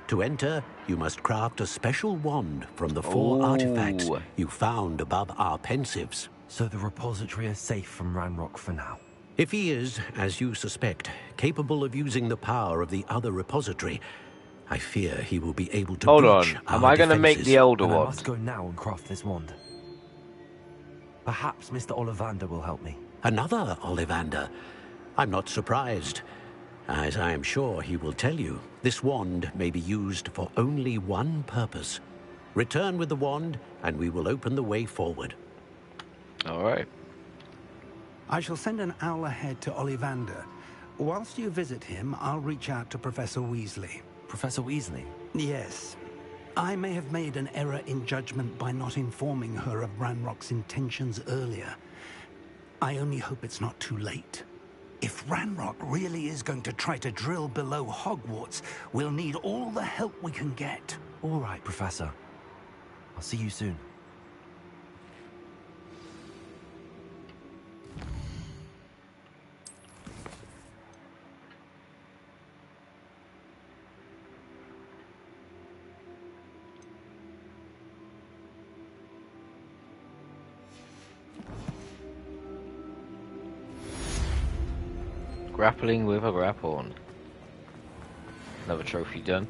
To enter, you must craft a special wand from the 4 artifacts you found above our pensives. So the repository is safe from Ranrock for now. If he is, as you suspect, capable of using the power of the other repository, I fear he will be able to Hold breach on. our Am I going to make defenses. the Elder And I Wand? must go now and craft this wand. Perhaps Mr. Ollivander will help me. Another Ollivander? I'm not surprised. As I am sure he will tell you, this wand may be used for only one purpose. Return with the wand, and we will open the way forward. All right. I shall send an owl ahead to Ollivander. Whilst you visit him, I'll reach out to Professor Weasley. Professor Weasley? Yes. I may have made an error in judgment by not informing her of Ranrock's intentions earlier. I only hope it's not too late. If Ranrock really is going to try to drill below Hogwarts, we'll need all the help we can get. All right, Professor. I'll see you soon. Grappling with a grapphorn. Another trophy done.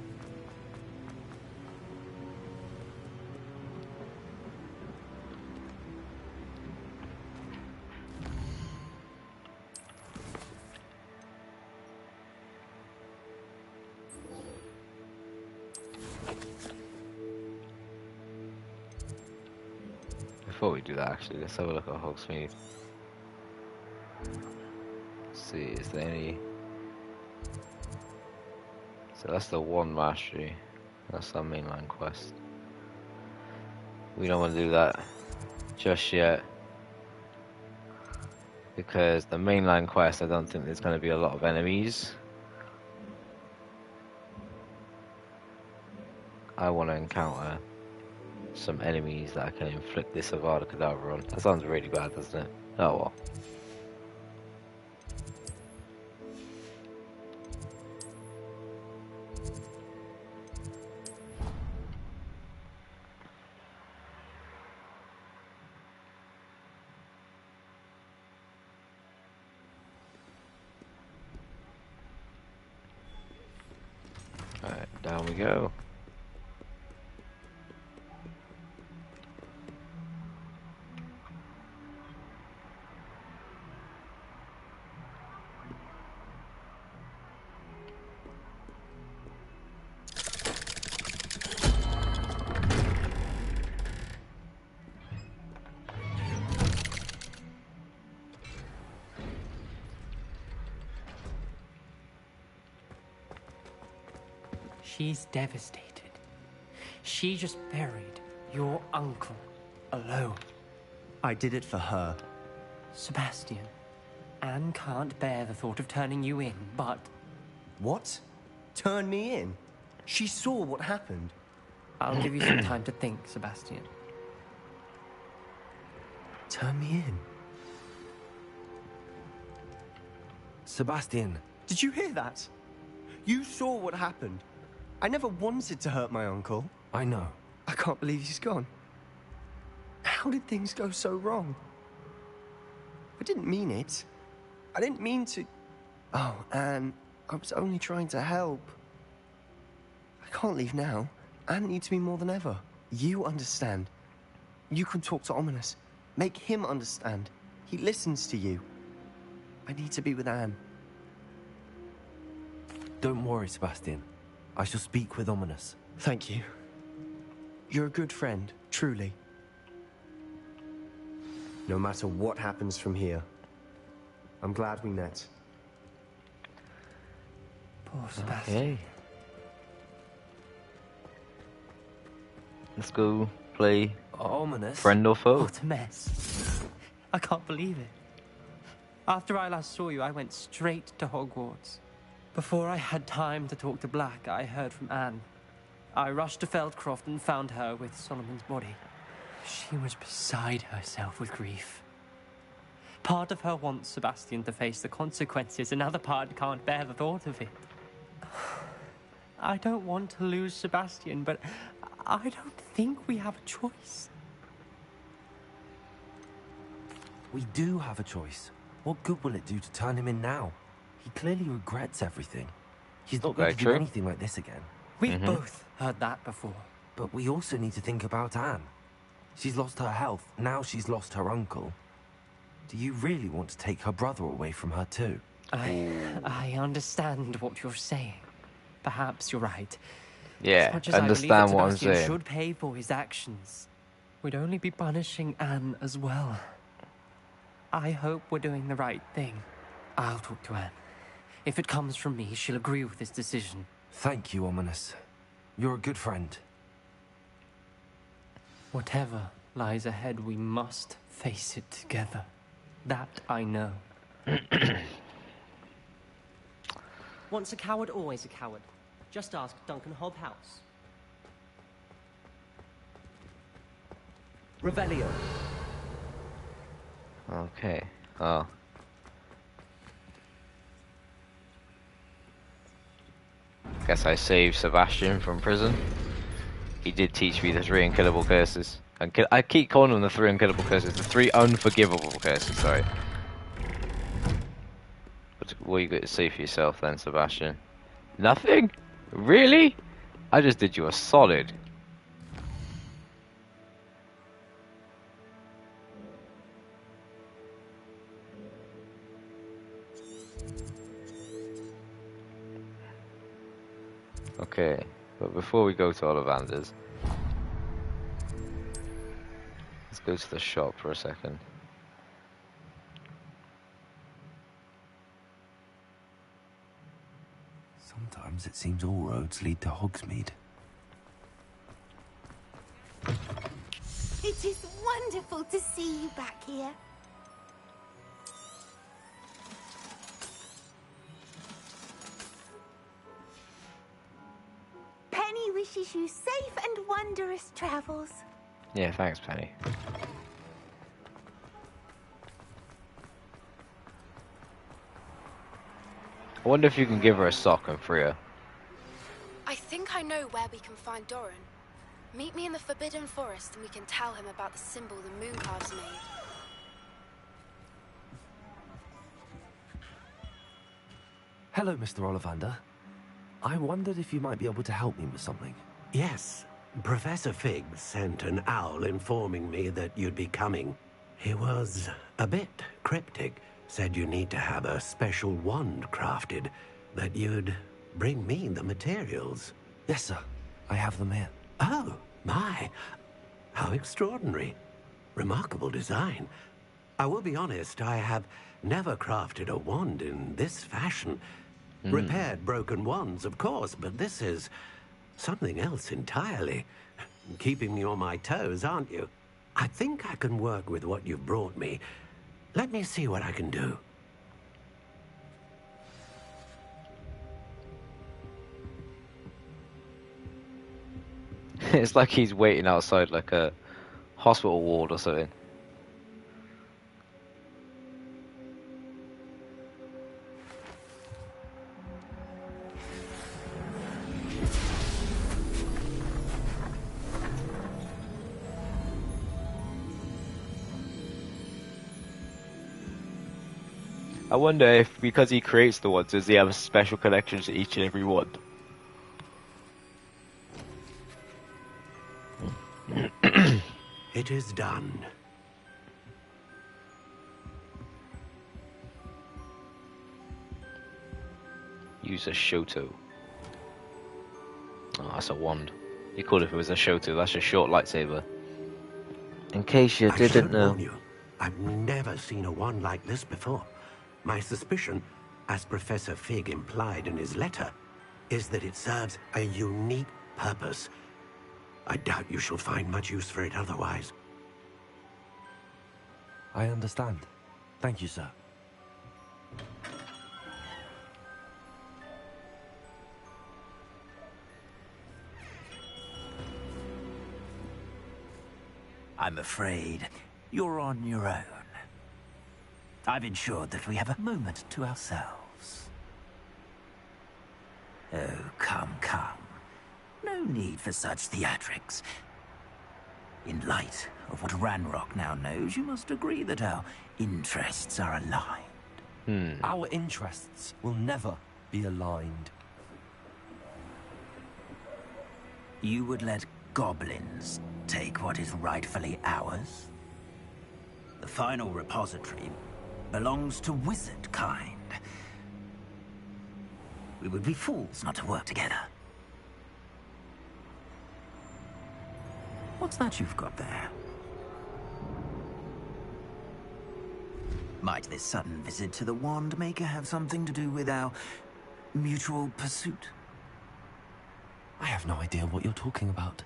Before we do that, actually, let's have a look at Hogsmeade. See, is there any? So that's the one mastery. That's our mainline quest. We don't want to do that just yet because the mainline quest, I don't think there's going to be a lot of enemies. I want to encounter some enemies that I can inflict this Avada Kedavra on. That sounds really bad, doesn't it? Oh well. Alright, down we go. She's devastated. She just buried your uncle alone. I did it for her. Sebastian, Anne can't bear the thought of turning you in, but... What? Turn me in? She saw what happened. I'll give you some time to think, Sebastian. Turn me in? Sebastian. Did you hear that? You saw what happened. I never wanted to hurt my uncle. I know. I can't believe he's gone. How did things go so wrong? I didn't mean it. I didn't mean to... Oh, Anne, I was only trying to help. I can't leave now. Anne needs me more than ever. You understand. You can talk to Ominous. Make him understand. He listens to you. I need to be with Anne. Don't worry, Sebastian. I shall speak with Ominous. Thank you. You're a good friend, truly. No matter what happens from here, I'm glad we met. Poor Sebastian. Okay. Let's go play Ominous? friend or foe. What a mess. I can't believe it. After I last saw you, I went straight to Hogwarts. Before I had time to talk to Black, I heard from Anne. I rushed to Feldcroft and found her with Solomon's body. She was beside herself with grief. Part of her wants Sebastian to face the consequences, another part can't bear the thought of it. I don't want to lose Sebastian, but I don't think we have a choice. We do have a choice. What good will it do to turn him in now? He clearly regrets everything. He's not going to do anything like this again. We've both heard that before. But we also need to think about Anne. She's lost her health, now she's lost her uncle. Do you really want to take her brother away from her too? I understand what you're saying. Perhaps you're right. Yeah, as much as understand I believe that what I'm Sebastian saying. should pay for his actions, we'd only be punishing Anne as well. I hope we're doing the right thing. I'll talk to Anne. If it comes from me, she'll agree with this decision. Thank you, Ominous. You're a good friend. Whatever lies ahead, we must face it together. That I know. Once a coward, always a coward. Just ask Duncan Hobhouse. Revelio. Okay. Oh. Guess I saved Sebastian from prison. He did teach me the 3 unkillable curses. I keep calling them the 3 unkillable curses. The 3 unforgivable curses, sorry. What are you going to say for yourself then, Sebastian? Nothing? Really? I just did you a solid. Okay, but before we go to Ollivander's, let's go to the shop for a second. Sometimes it seems all roads lead to Hogsmeade. It is wonderful to see you back here. Penny wishes you safe and wondrous travels. Yeah, thanks, Penny. I wonder if you can give her a sock and free her. I think I know where we can find Doran. Meet me in the Forbidden Forest and we can tell him about the symbol the Mooncarves made. Hello, Mr. Ollivander. I wondered if you might be able to help me with something. Yes, Professor Fig sent an owl informing me that you'd be coming. He was a bit cryptic. Said you need to have a special wand crafted, that you'd bring me the materials. Yes, sir. I have them here. Oh, my. How extraordinary. Remarkable design. I will be honest, I have never crafted a wand in this fashion. Repaired broken wands, of course, but this is Something else entirely. Keeping me on my toes, aren't you? I think I can work with what you've brought me. Let me see what I can do. It's like he's waiting outside like a hospital ward or something. I wonder if, because he creates the ones, does he have a special connection to each and every one? It is done. Use a Shoto. Oh, that's a wand. You could if it was a Shoto. That's a short lightsaber. In case you didn't know. Warn you, I've never seen a wand like this before. My suspicion, as Professor Fig implied in his letter, is that it serves a unique purpose. I doubt you shall find much use for it otherwise. I understand. Thank you, sir. I'm afraid you're on your own. I've ensured that we have a moment to ourselves. Oh, come, come. No need for such theatrics. In light of what Ranrock now knows, you must agree that our interests are aligned. Our interests will never be aligned. You would let goblins take what is rightfully ours? The final repository belongs to wizard kind. We would be fools not to work together. What's that you've got there? Might this sudden visit to the Wand Maker have something to do with our mutual pursuit? I have no idea what you're talking about.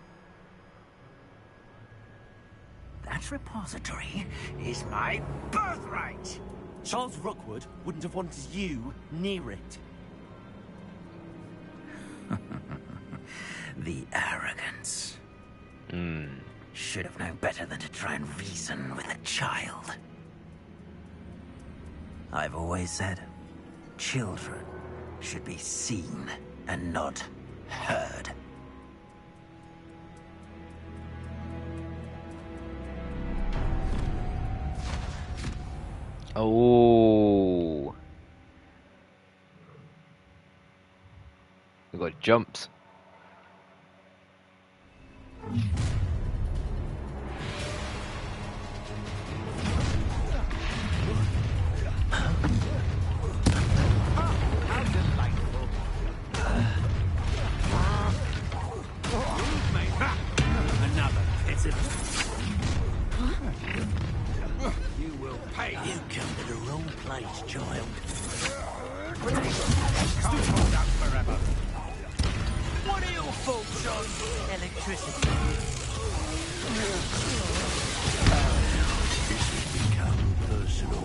That repository is my birthright! Charles Rookwood wouldn't have wanted you near it. The arrogance. Should have known better than to try and reason with a child. I've always said, children should be seen and not heard. Oh. We got jumps. Another pitiful. You will pay. You come to the wrong place, child. Can't hold up forever. What are your faults on electricity? This has become personal.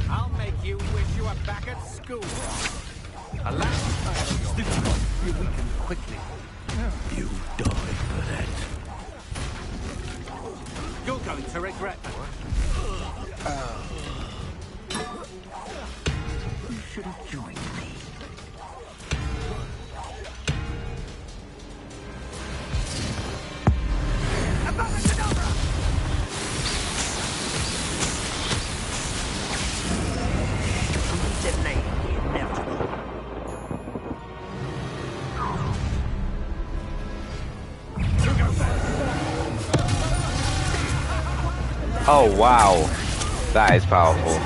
I'll make you wish you were back at school. Alas, you weaken quickly. You die for that. You're going to regret that. You should have joined me. Oh wow, that is powerful.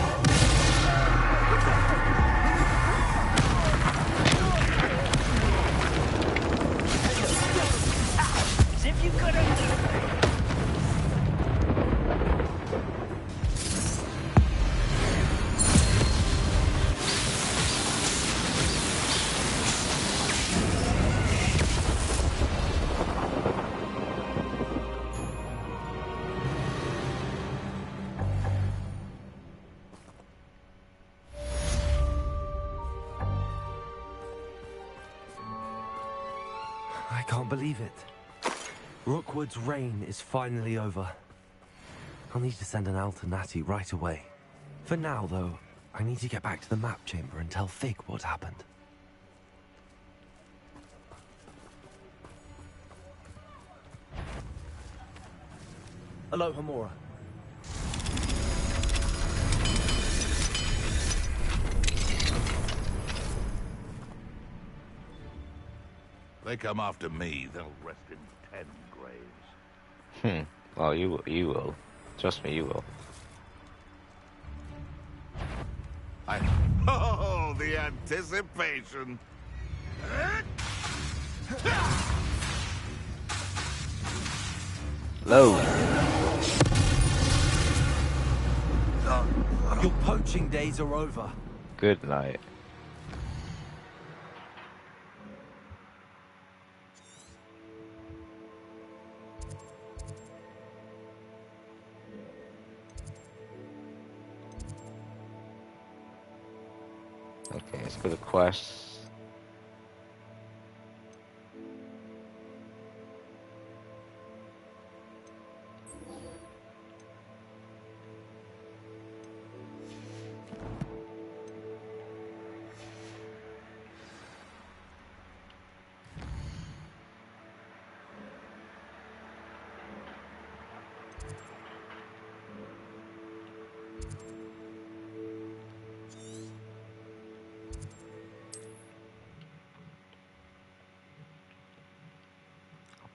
I can't believe it. Rookwood's reign is finally over. I'll need to send an owl to Natty right away. For now, though, I need to get back to the map chamber and tell Fig what happened. Hello, Hamura. They come after me, they'll rest in 10 graves. Well, you will. Trust me, you will. Oh, the anticipation! Low. Your poaching days are over. Good night. Okay, let's go to quests.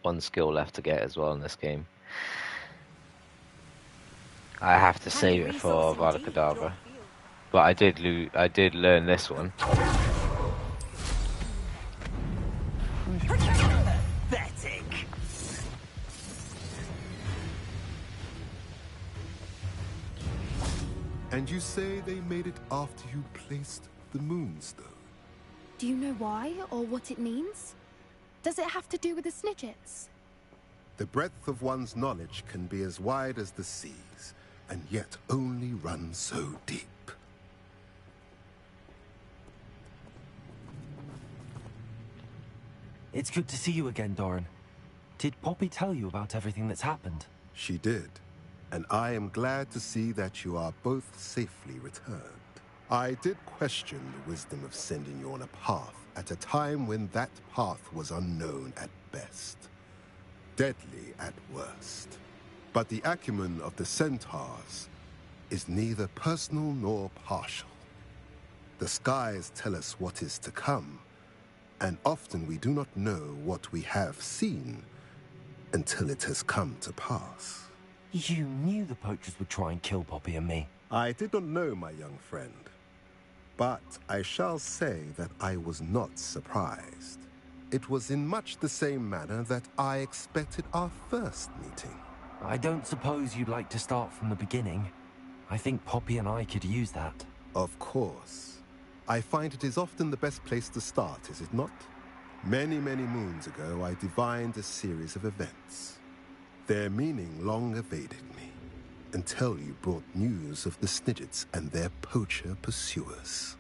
One skill left to get as well in this game. I have to save it for Avada Kedavra, but I did learn this one. Pathetic. And you say they made it after you placed the Moonstone? Do you know why or what it means? Does it have to do with the Snidgets? The breadth of one's knowledge can be as wide as the seas, and yet only run so deep. It's good to see you again, Doran. Did Poppy tell you about everything that's happened? She did, and I am glad to see that you are both safely returned. I did question the wisdom of sending you on a path at a time when that path was unknown at best, deadly at worst. But the acumen of the centaurs is neither personal nor partial. The skies tell us what is to come, and often we do not know what we have seen until it has come to pass. You knew the poachers would try and kill Poppy and me. I did not know, my young friend. But I shall say that I was not surprised. It was in much the same manner that I expected our first meeting. I don't suppose you'd like to start from the beginning. I think Poppy and I could use that. Of course. I find it is often the best place to start, is it not? Many, many moons ago, I divined a series of events. Their meaning long evaded me, until you brought news of the Snidgets and their poacher pursuers.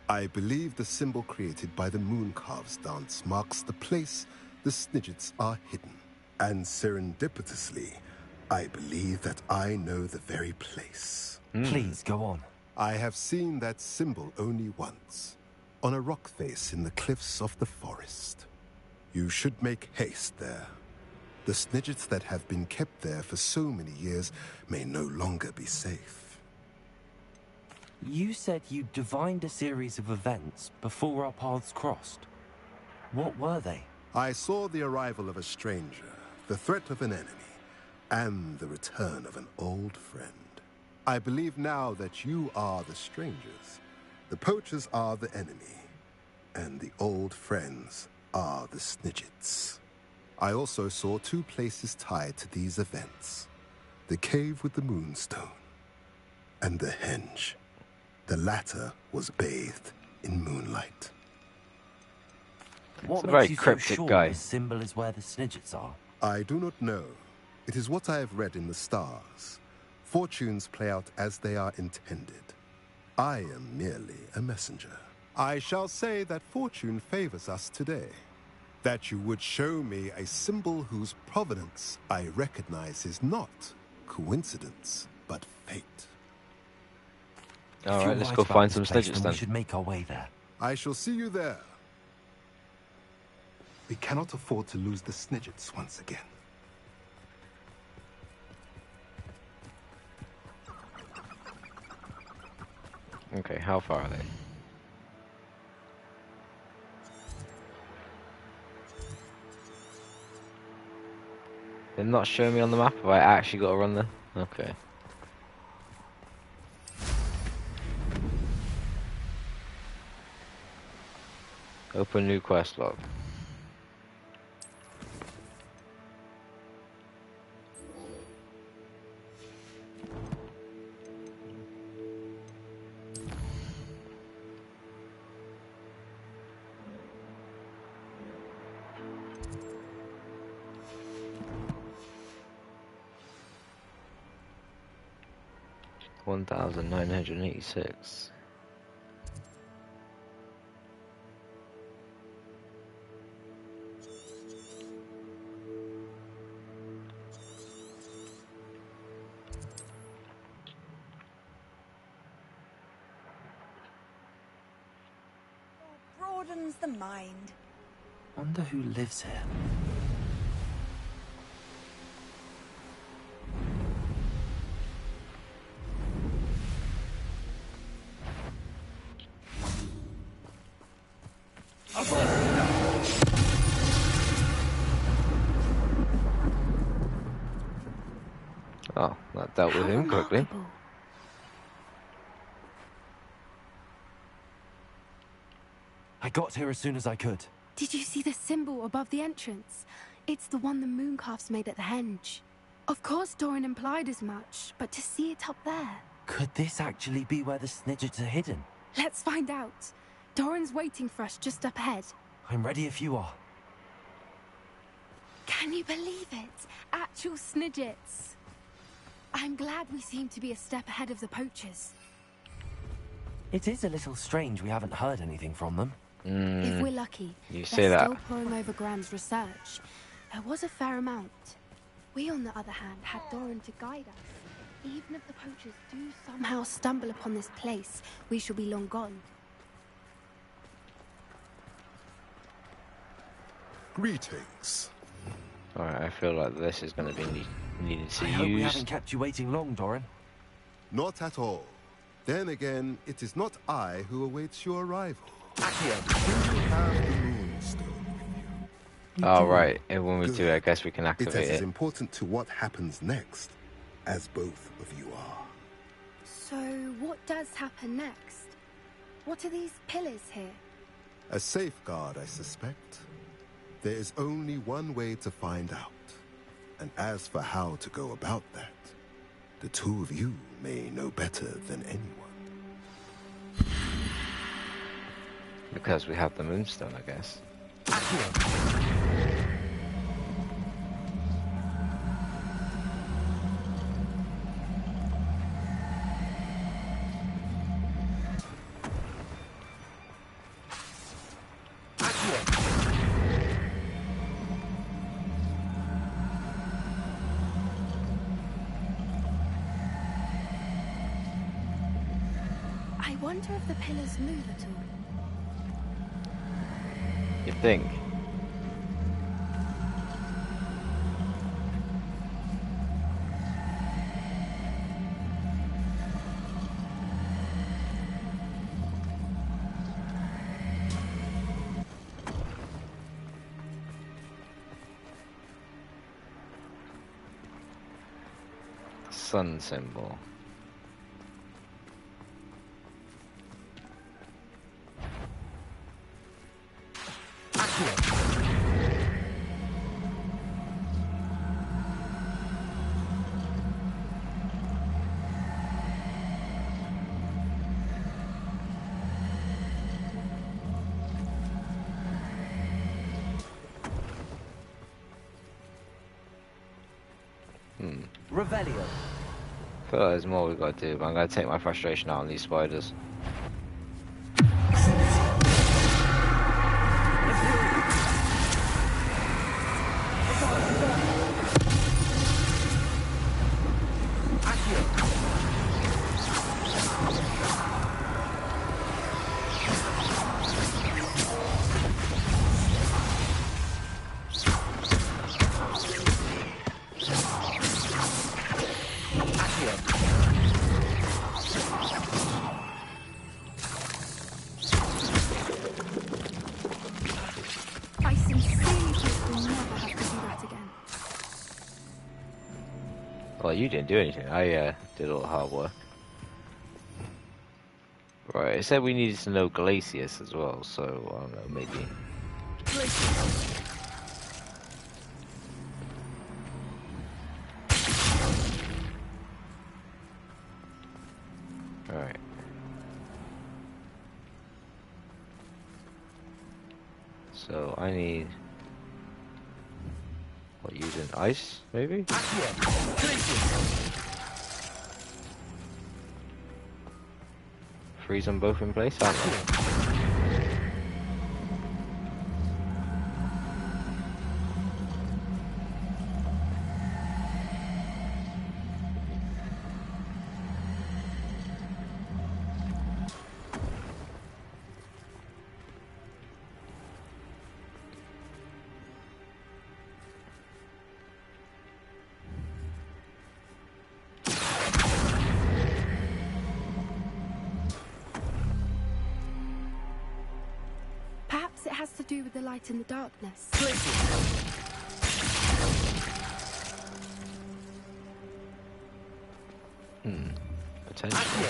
I believe the symbol created by the Mooncarves dance marks the place the Snidgets are hidden. And serendipitously, I believe that I know the very place. Please, go on. I have seen that symbol only once, on a rock face in the cliffs of the forest. You should make haste there. The Snidgets that have been kept there for so many years may no longer be safe. You said you divined a series of events before our paths crossed. What were they? I saw the arrival of a stranger, the threat of an enemy, and the return of an old friend. I believe now that you are the strangers, the poachers are the enemy, and the old friends are the Snidgets. I also saw two places tied to these events. The cave with the Moonstone, and the henge. The latter was bathed in moonlight. What It's a very makes you so cryptic sure guy. the symbol is where the Snidgets are? I do not know. It is what I have read in the stars. Fortunes play out as they are intended. I am merely a messenger. I shall say that fortune favors us today. That you would show me a symbol whose provenance I recognize is not coincidence, but fate. If All you're right, let's right go about find this some place, snidgets then then. we should make our way there. I shall see you there. We cannot afford to lose the snidgets once again. Okay, how far are they? They're not showing me on the map if I actually got to run there. Okay. Open new quest log. $1,986. Broadens the mind. Wonder who lives here. Oh, that dealt with him quickly. I got here as soon as I could. Did you see the symbol above the entrance? It's the one the mooncalfs made at the henge. Of course Doran implied as much, but to see it up there... Could this actually be where the snidgets are hidden? Let's find out. Doran's waiting for us just up ahead. I'm ready if you are. Can you believe it? Actual snidgets. I'm glad we seem to be a step ahead of the poachers. It is a little strange we haven't heard anything from them. If we're lucky, you they're say that. still poring over Graham's research. There was a fair amount. We, on the other hand, had Doran to guide us. Even if the poachers do somehow stumble upon this place, we shall be long gone. Greetings. Alright, I feel like this is going to be needed to I hope we use. haven't kept you waiting long, Doran. Not at all. Then again, it is not I who awaits your arrival. Accio. Do you have the moonstone with you? Alright, and when we do it, I guess we can It's activate as it. important to what happens next as both of you are. So, what does happen next? What are these pillars here? A safeguard, I suspect. There is only one way to find out. And as for how to go about that, the two of you may know better than anyone. Because we have the moonstone, I guess. I wonder if the pillars move at all. You think? Sun symbol. Revelio. I feel like there's more we've got to do, but I'm going to take my frustration out on these spiders. Well, you didn't do anything. I did all the hard work. Right, it said we needed to know Glacius as well, so I don't know, maybe. Alright. So I need. What, using ice, maybe? Freeze them both in place? I don't know. Perhaps it has to do with the light in the darkness. Potentially.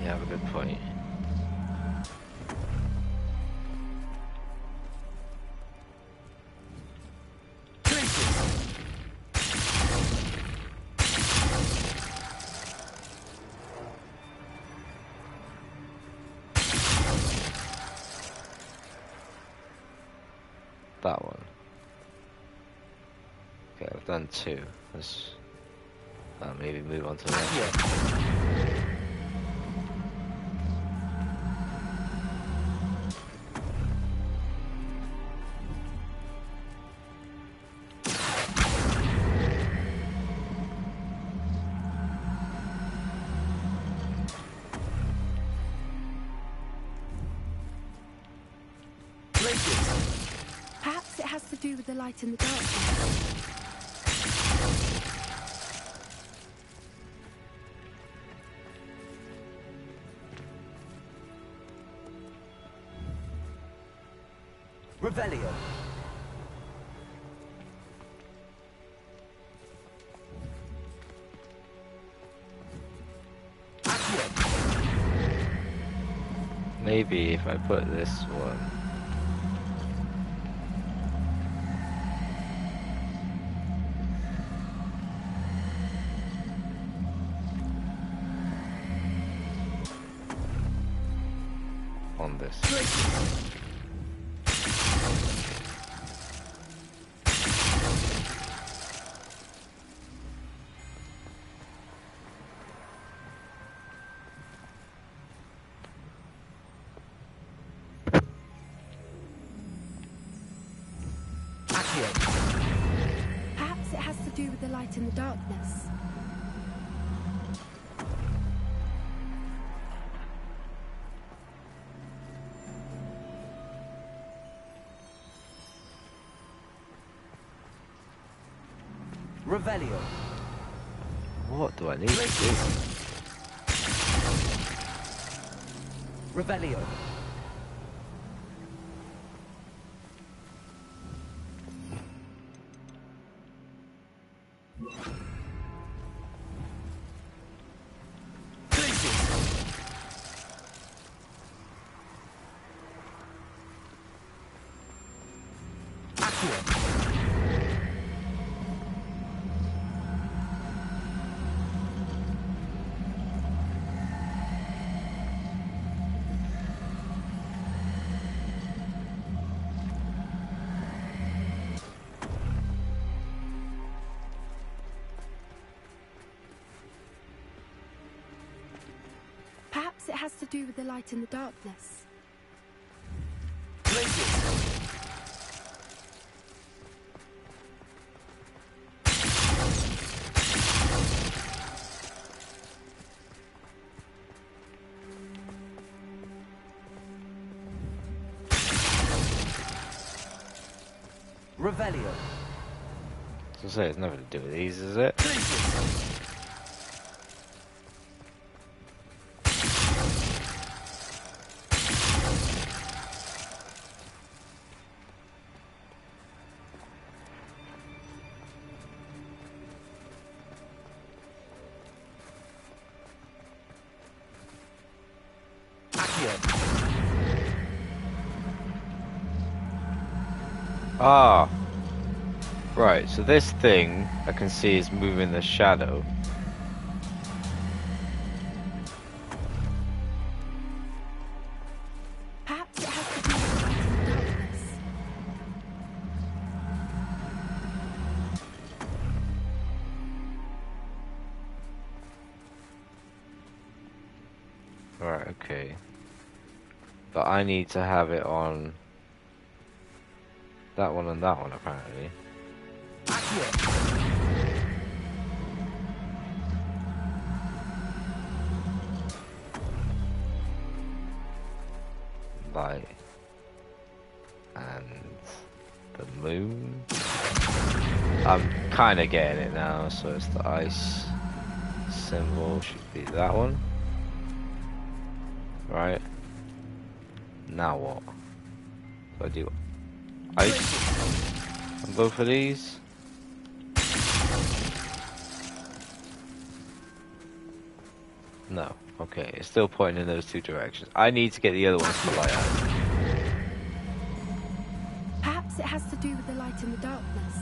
You have a good point. That one. Okay, I've done two. Let's maybe move on to the next one. Perhaps it has to do with the light in the darkness. Revelio. Maybe if I put this one. On this. Perhaps it has to do with the light in the darkness. Revelio. What do I need to do? Revelio. Perhaps it has to do with the light in the darkness. Revelio. So say it's nothing to do with these, is it? Ah, right. So this thing I can see is moving the shadow. Perhaps it has to do with the light and darkness. Right, okay. But I need to have it on that one and that one, apparently. Light. And the moon. I'm kind of getting it now, so it's the ice symbol should be that one. Right. Now what? Do I do ice on both of these? No. Okay, it's still pointing in those two directions. I need to get the other ones to light up. Perhaps it has to do with the light and the darkness.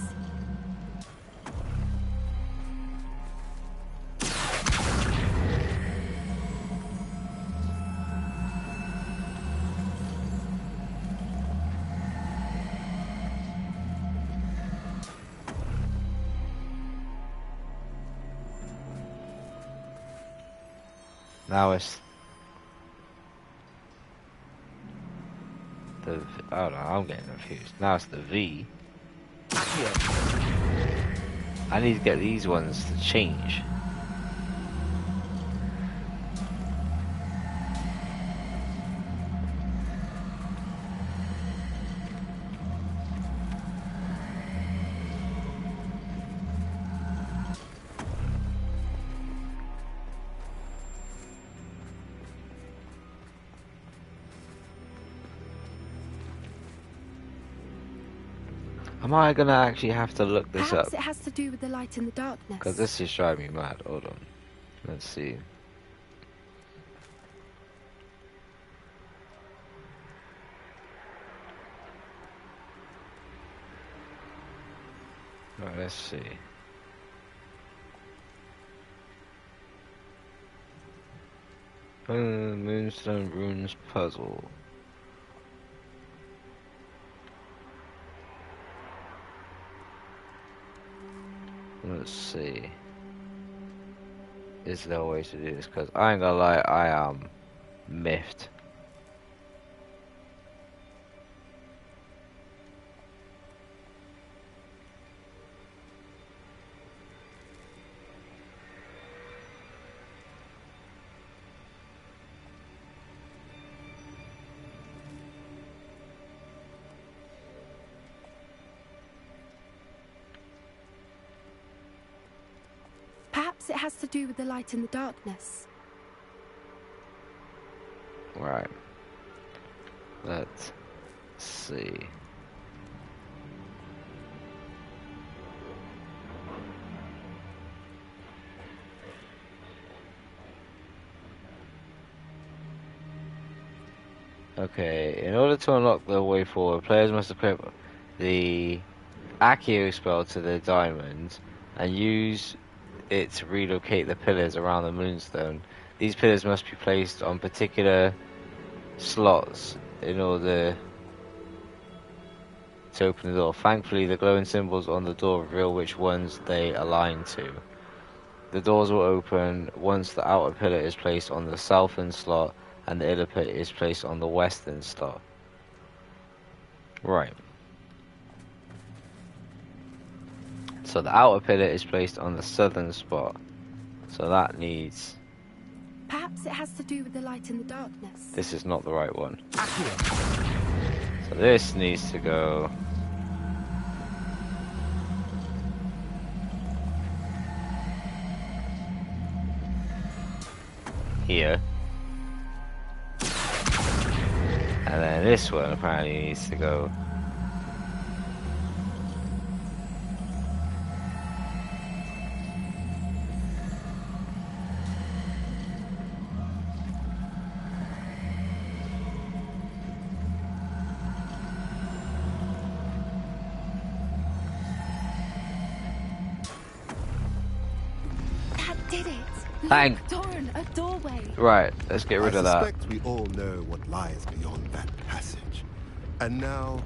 Now it's the oh no, I'm getting confused. Now it's the V. I need to get these ones to change. Am I gonna actually have to look this Perhaps up? it has to do with the light and the darkness. Because this is driving me mad. Hold on. Let's see. Right, let's see. Moonstone Runes Puzzle. Let's see. Is there a way to do this? Because I ain't gonna lie, I am miffed. Perhaps it has to do with the light and the darkness. Right. Let's see. Okay, in order to unlock the way forward, players must equip the Accio spell to their diamond and use it to relocate the pillars around the moonstone. These pillars must be placed on particular slots in order to open the door. Thankfully, the glowing symbols on the door reveal which ones they align to. The doors will open once the outer pillar is placed on the southern slot and the inner pillar is placed on the western slot. Right. So the outer pillar is placed on the southern spot. So that needs... Perhaps it has to do with the light and the darkness. This is not the right one. So this needs to go... here. And then this one apparently needs to go... Hang. Doran, a doorway. Right, let's get rid of I that. suspect we all know what lies beyond that passage. And now,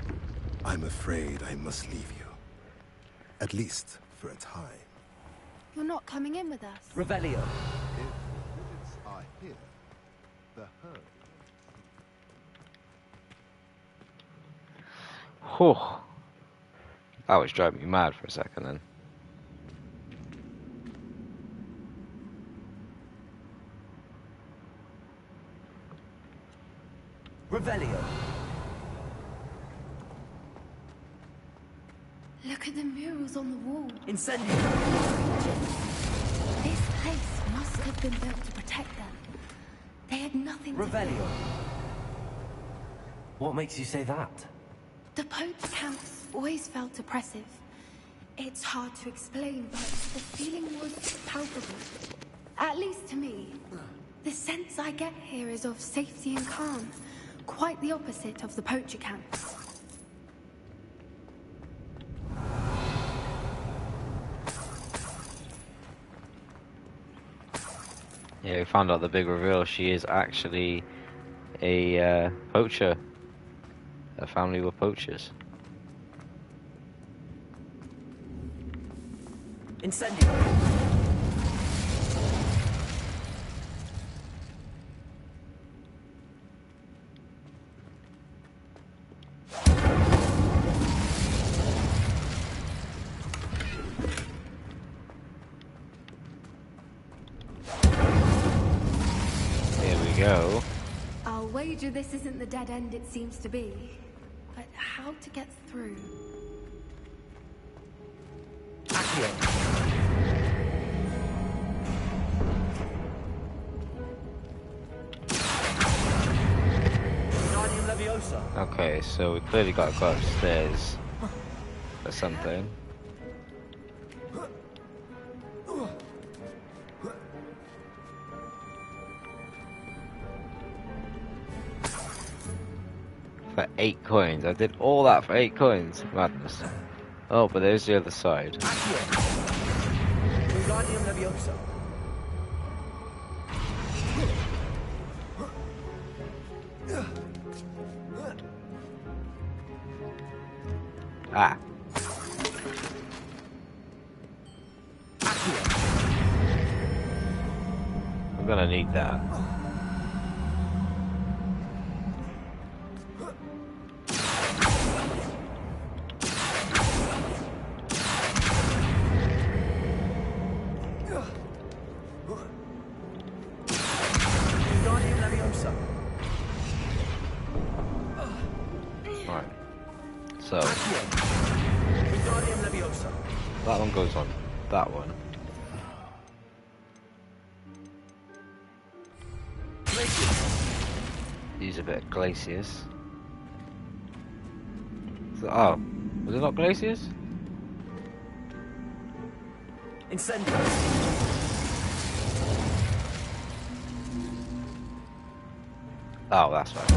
I'm afraid I must leave you. At least for a time. You're not coming in with us. Revelio. If visits are here, the herd. Whew. That was driving me mad for a second then. Revelio. Look at the murals on the wall. Incendio. This place must have been built to protect them. They had nothing to Revelio. What makes you say that? The Pope's counts always felt oppressive. It's hard to explain, but the feeling was palpable. At least to me. The sense I get here is of safety and calm. Quite the opposite of the poacher camps. Yeah, we found out the big reveal. She is actually a poacher. Her family were poachers. Incendio. Go. I'll wager this isn't the dead end it seems to be. But how to get through? Okay, so we clearly got to go upstairs for something. For 8 coins. I did all that for 8 coins. Madness. Oh, but there's the other side. Ah. I'm gonna need that. So that one goes on that one. Use a bit of glaciers. So, oh, was it not glaciers? Incendio. Oh, that's right.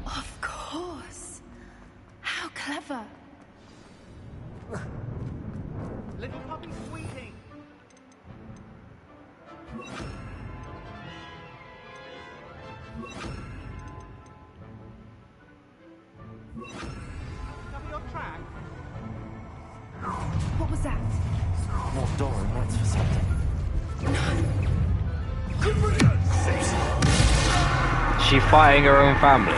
Of course. How clever. Little puppy squeaking. Cover your track. What was that? More Doran, that's for something. She fighting her own family.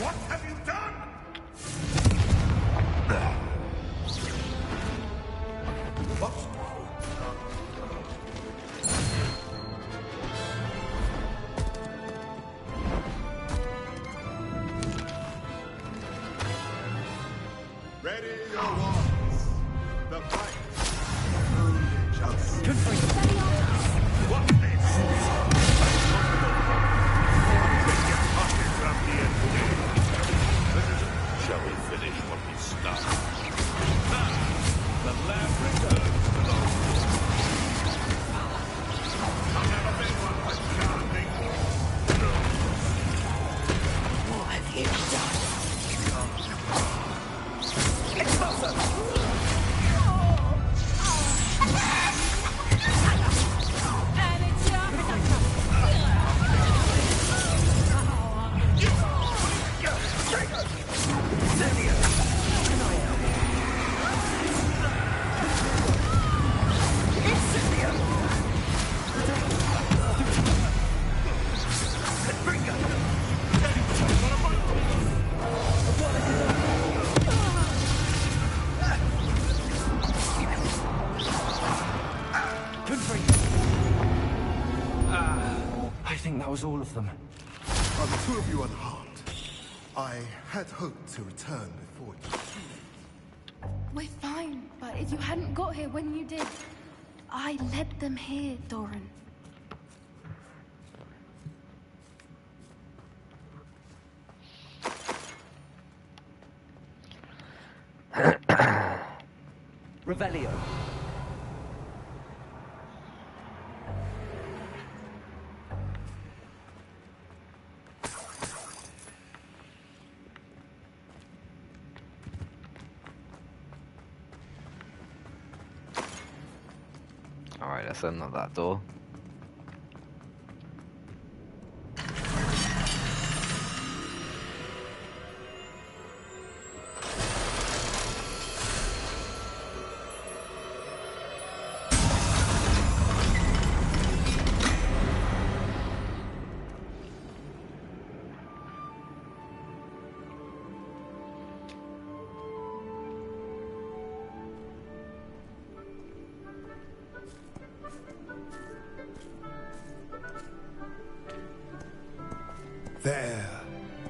What have you done? Ready your wands. The fight. Only just. What's this? Shall we finish think that was all of them? Are the two of you unharmed? I had hoped to return before you. We're fine, but if you hadn't got here when you did, I led them here, Doran. Revelio. Alright, let's unlock that door.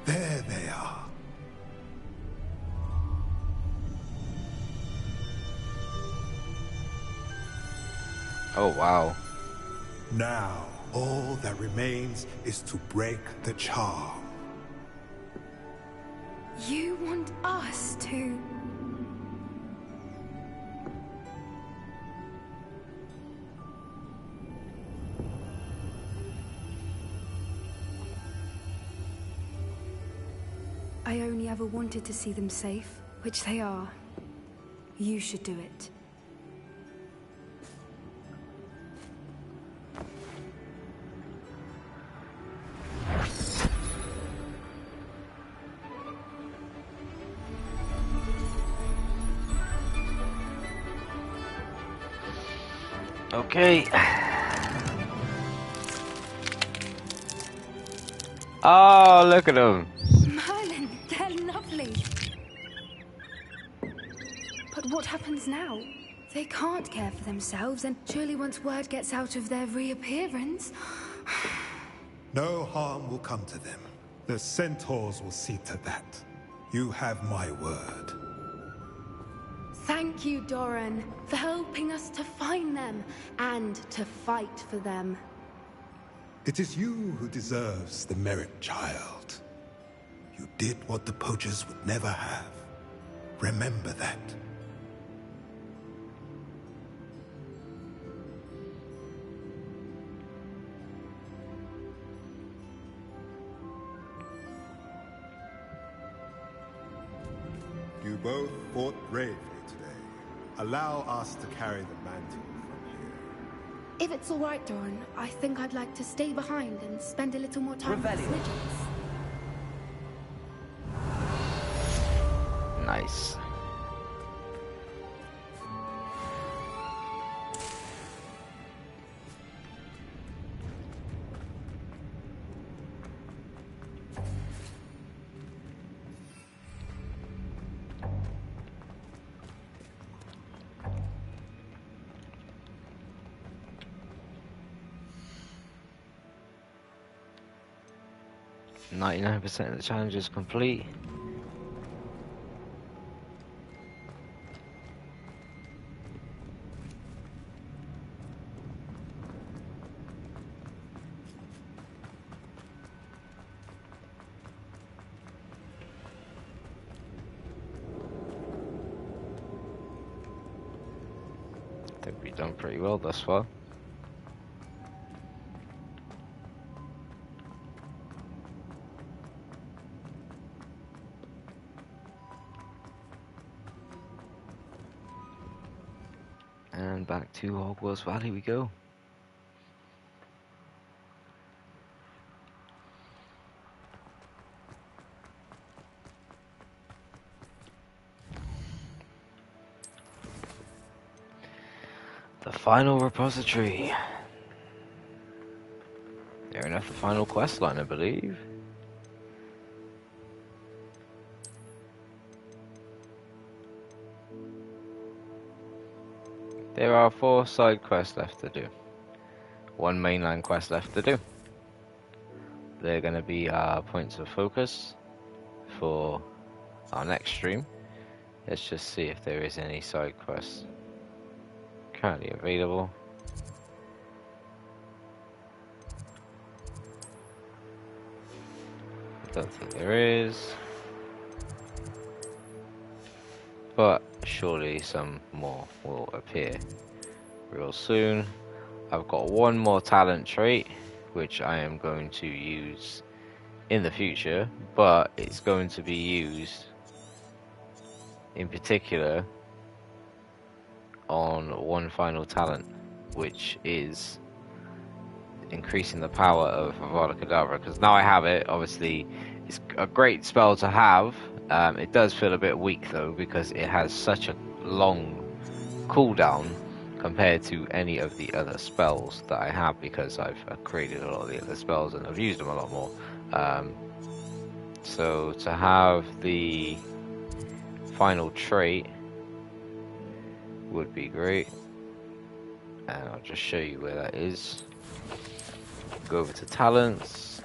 There they are. Oh, wow. Now, all that remains is to break the charm. You want us to... I only ever wanted to see them safe, which they are. You should do it. Okay. Oh, look at them. Merlin, they're lovely. But what happens now? They can't care for themselves, and surely once word gets out of their reappearance... No harm will come to them. The centaurs will see to that. You have my word. Thank you, Doran, for helping us to find them, and to fight for them. It is you who deserves the merit, child. You did what the poachers would never have. Remember that. You both fought bravely today. Allow us to carry the mantle from here. If it's all right, Doran, I think I'd like to stay behind and spend a little more time with the Snidgets. Nice. %99% of the challenge is complete. I think we've done pretty well thus far. And back to Hogwarts Valley we go. The final repository. Near enough the final quest line, I believe. There are 4 side quests left to do. 1 mainline quest left to do. they're going to be our points of focus for our next stream. Let's just see if there is any side quests currently available. Don't think there is, but surely some more will appear real soon. I've got one more talent trait which I am going to use in the future, but it's going to be used in particular on one final talent, which is increasing the power of Avada Kedavra, because now I have it. Obviously it's a great spell to have. It does feel a bit weak though, because it has such a long cooldown compared to any of the other spells that I have, because I've created a lot of the other spells and I've used them a lot more. So to have the final trait would be great, and I'll just show you where that is. Go over to talents,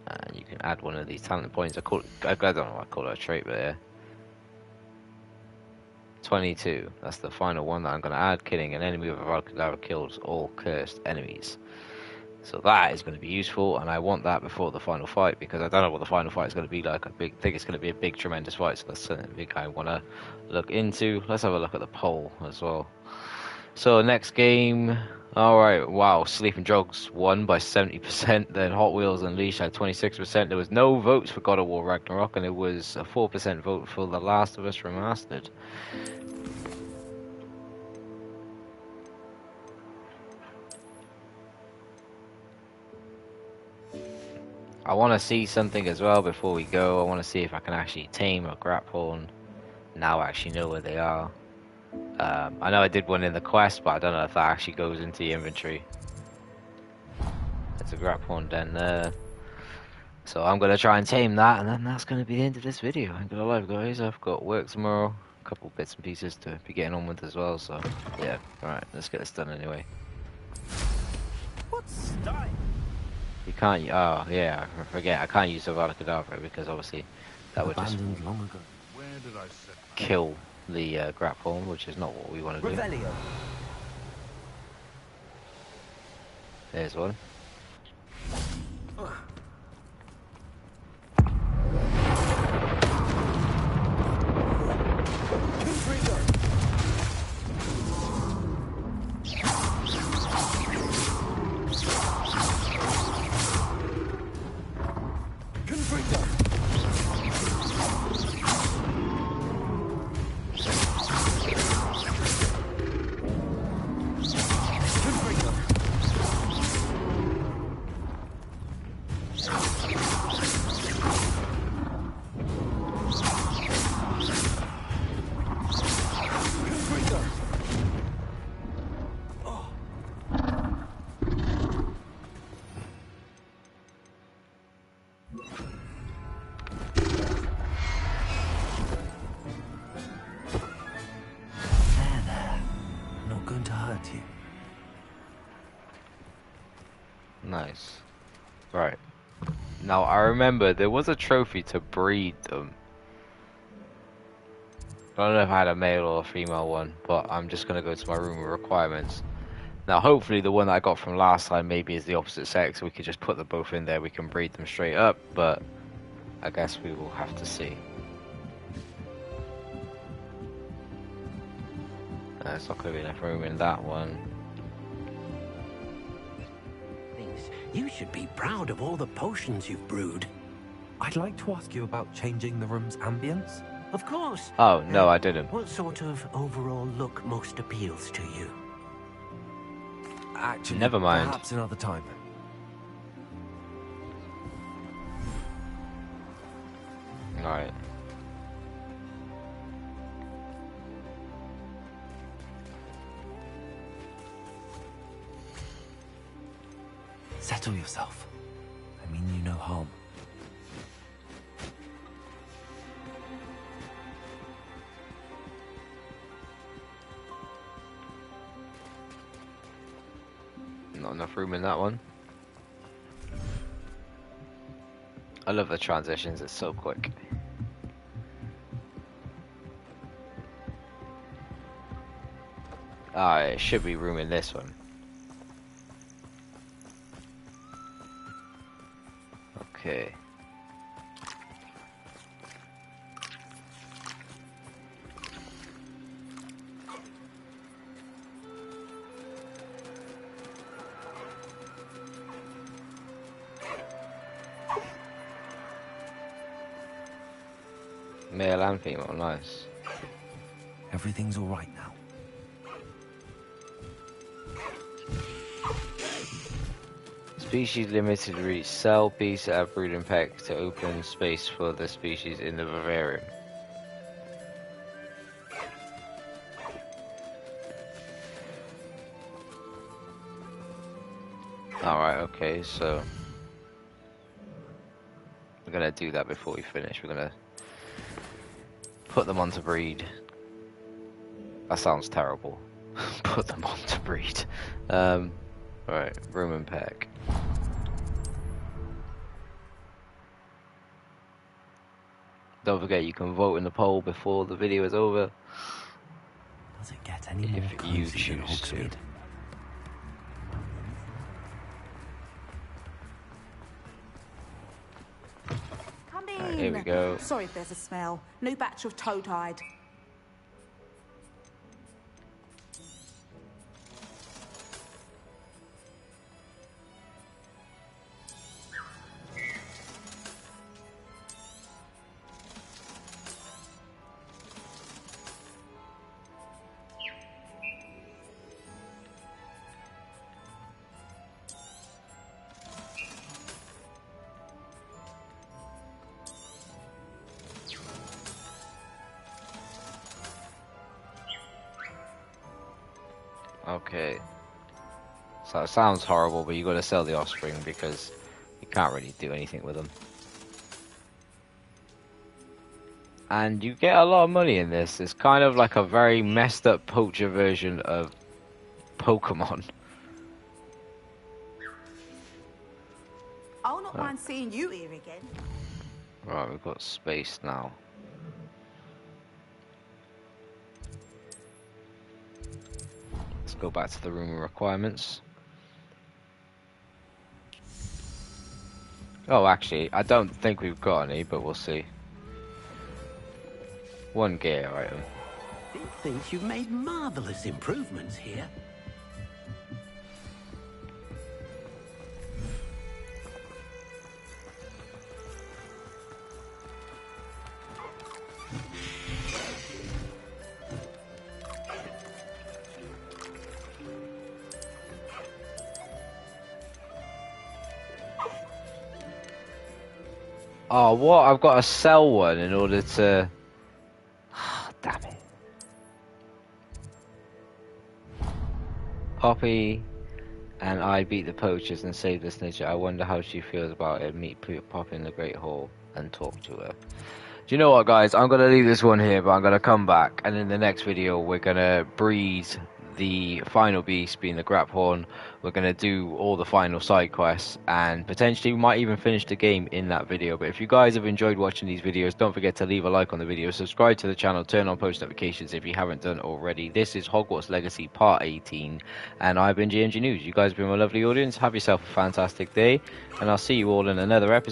and you can add one of these talent points. I don't know why I call it a trait, but yeah. 22. That's the final one that I'm going to add. Killing an enemy with Avada Kedavra kills all cursed enemies. So that is going to be useful, and I want that before the final fight, because I don't know what the final fight is going to be like. I think it's going to be a big, tremendous fight, so that's something big I want to look into. Let's have a look at the poll as well. So next game, alright, wow, Sleeping Dogs won by 70%, then Hot Wheels Unleashed had 26%. There was no votes for God of War Ragnarok, and it was a 4% vote for The Last of Us Remastered. I want to see something as well before we go. I want to see if I can actually tame a Graphorn. Now I actually know where they are. I know I did one in the quest, but I don't know if that actually goes into the inventory. There's a Graphorn den there. So I'm going to try and tame that, and then that's going to be the end of this video. I'm going to lie, guys. I've got work tomorrow. A couple bits and pieces to be getting on with as well, so yeah. Alright, let's get this done anyway. What style? You can't, oh yeah, I forget, I can't use Avada Kedavra because obviously that would just long ago. Where did I set my... kill the Graphorn, which is not what we want to do. Revelio. There's one. Nice. Right. Now I remember there was a trophy to breed them. I don't know if I had a male or a female one, but I'm just gonna go to my room with requirements. Now hopefully the one that I got from last time maybe is the opposite sex, so we could just put them both in there, we can breed them straight up, but I guess we will have to see. There's not gonna be enough room in that one. You should be proud of all the potions you've brewed. I'd like to ask you about changing the room's ambience. Of course. Oh, no, I didn't. What sort of overall look most appeals to you? Actually, never mind. Perhaps another time. Alright. Settle yourself. I mean you no harm. Not enough room in that one. I love the transitions, it's so quick. Ah, it should be room in this one. Okay. Male and female, nice. Everything's all right now. Species limited reach. Cell piece at breeding peck to open space for the species in the vivarium. Alright, okay, so we're gonna do that before we finish. We're gonna put them on to breed. That sounds terrible. Put them on to breed. Alright, room and pack. Don't forget you can vote in the poll before the video is over. Does it get any more if you choose to. Come in. Right, here we go. Sorry if there's a smell. New batch of toad-hide. Okay. So it sounds horrible, but you got to sell the offspring because you can't really do anything with them. And you get a lot of money in this. It's kind of like a very messed up poacher version of Pokemon. I'll not mind seeing you here again. Right, we've got space now. Let's go back to the room requirements. Oh, actually, I don't think we've got any, but we'll see. One gear item. He thinks you've made marvelous improvements here. Oh, what? I've got to sell one in order to... Damn it. Poppy and I beat the poachers and saved the snitch. I wonder how she feels about it. Meet Poppy in the Great Hall and talk to her. Do you know what, guys? I'm going to leave this one here, but I'm going to come back. And in the next video, we're going to breed the final beast, being the Graphorn. We're going to do all the final side quests, and potentially we might even finish the game in that video. But if you guys have enjoyed watching these videos, don't forget to leave a like on the video, subscribe to the channel, turn on post notifications if you haven't done already. This is Hogwarts Legacy Part 18, and I've been GMG News. You guys have been my lovely audience. Have yourself a fantastic day, and I'll see you all in another episode.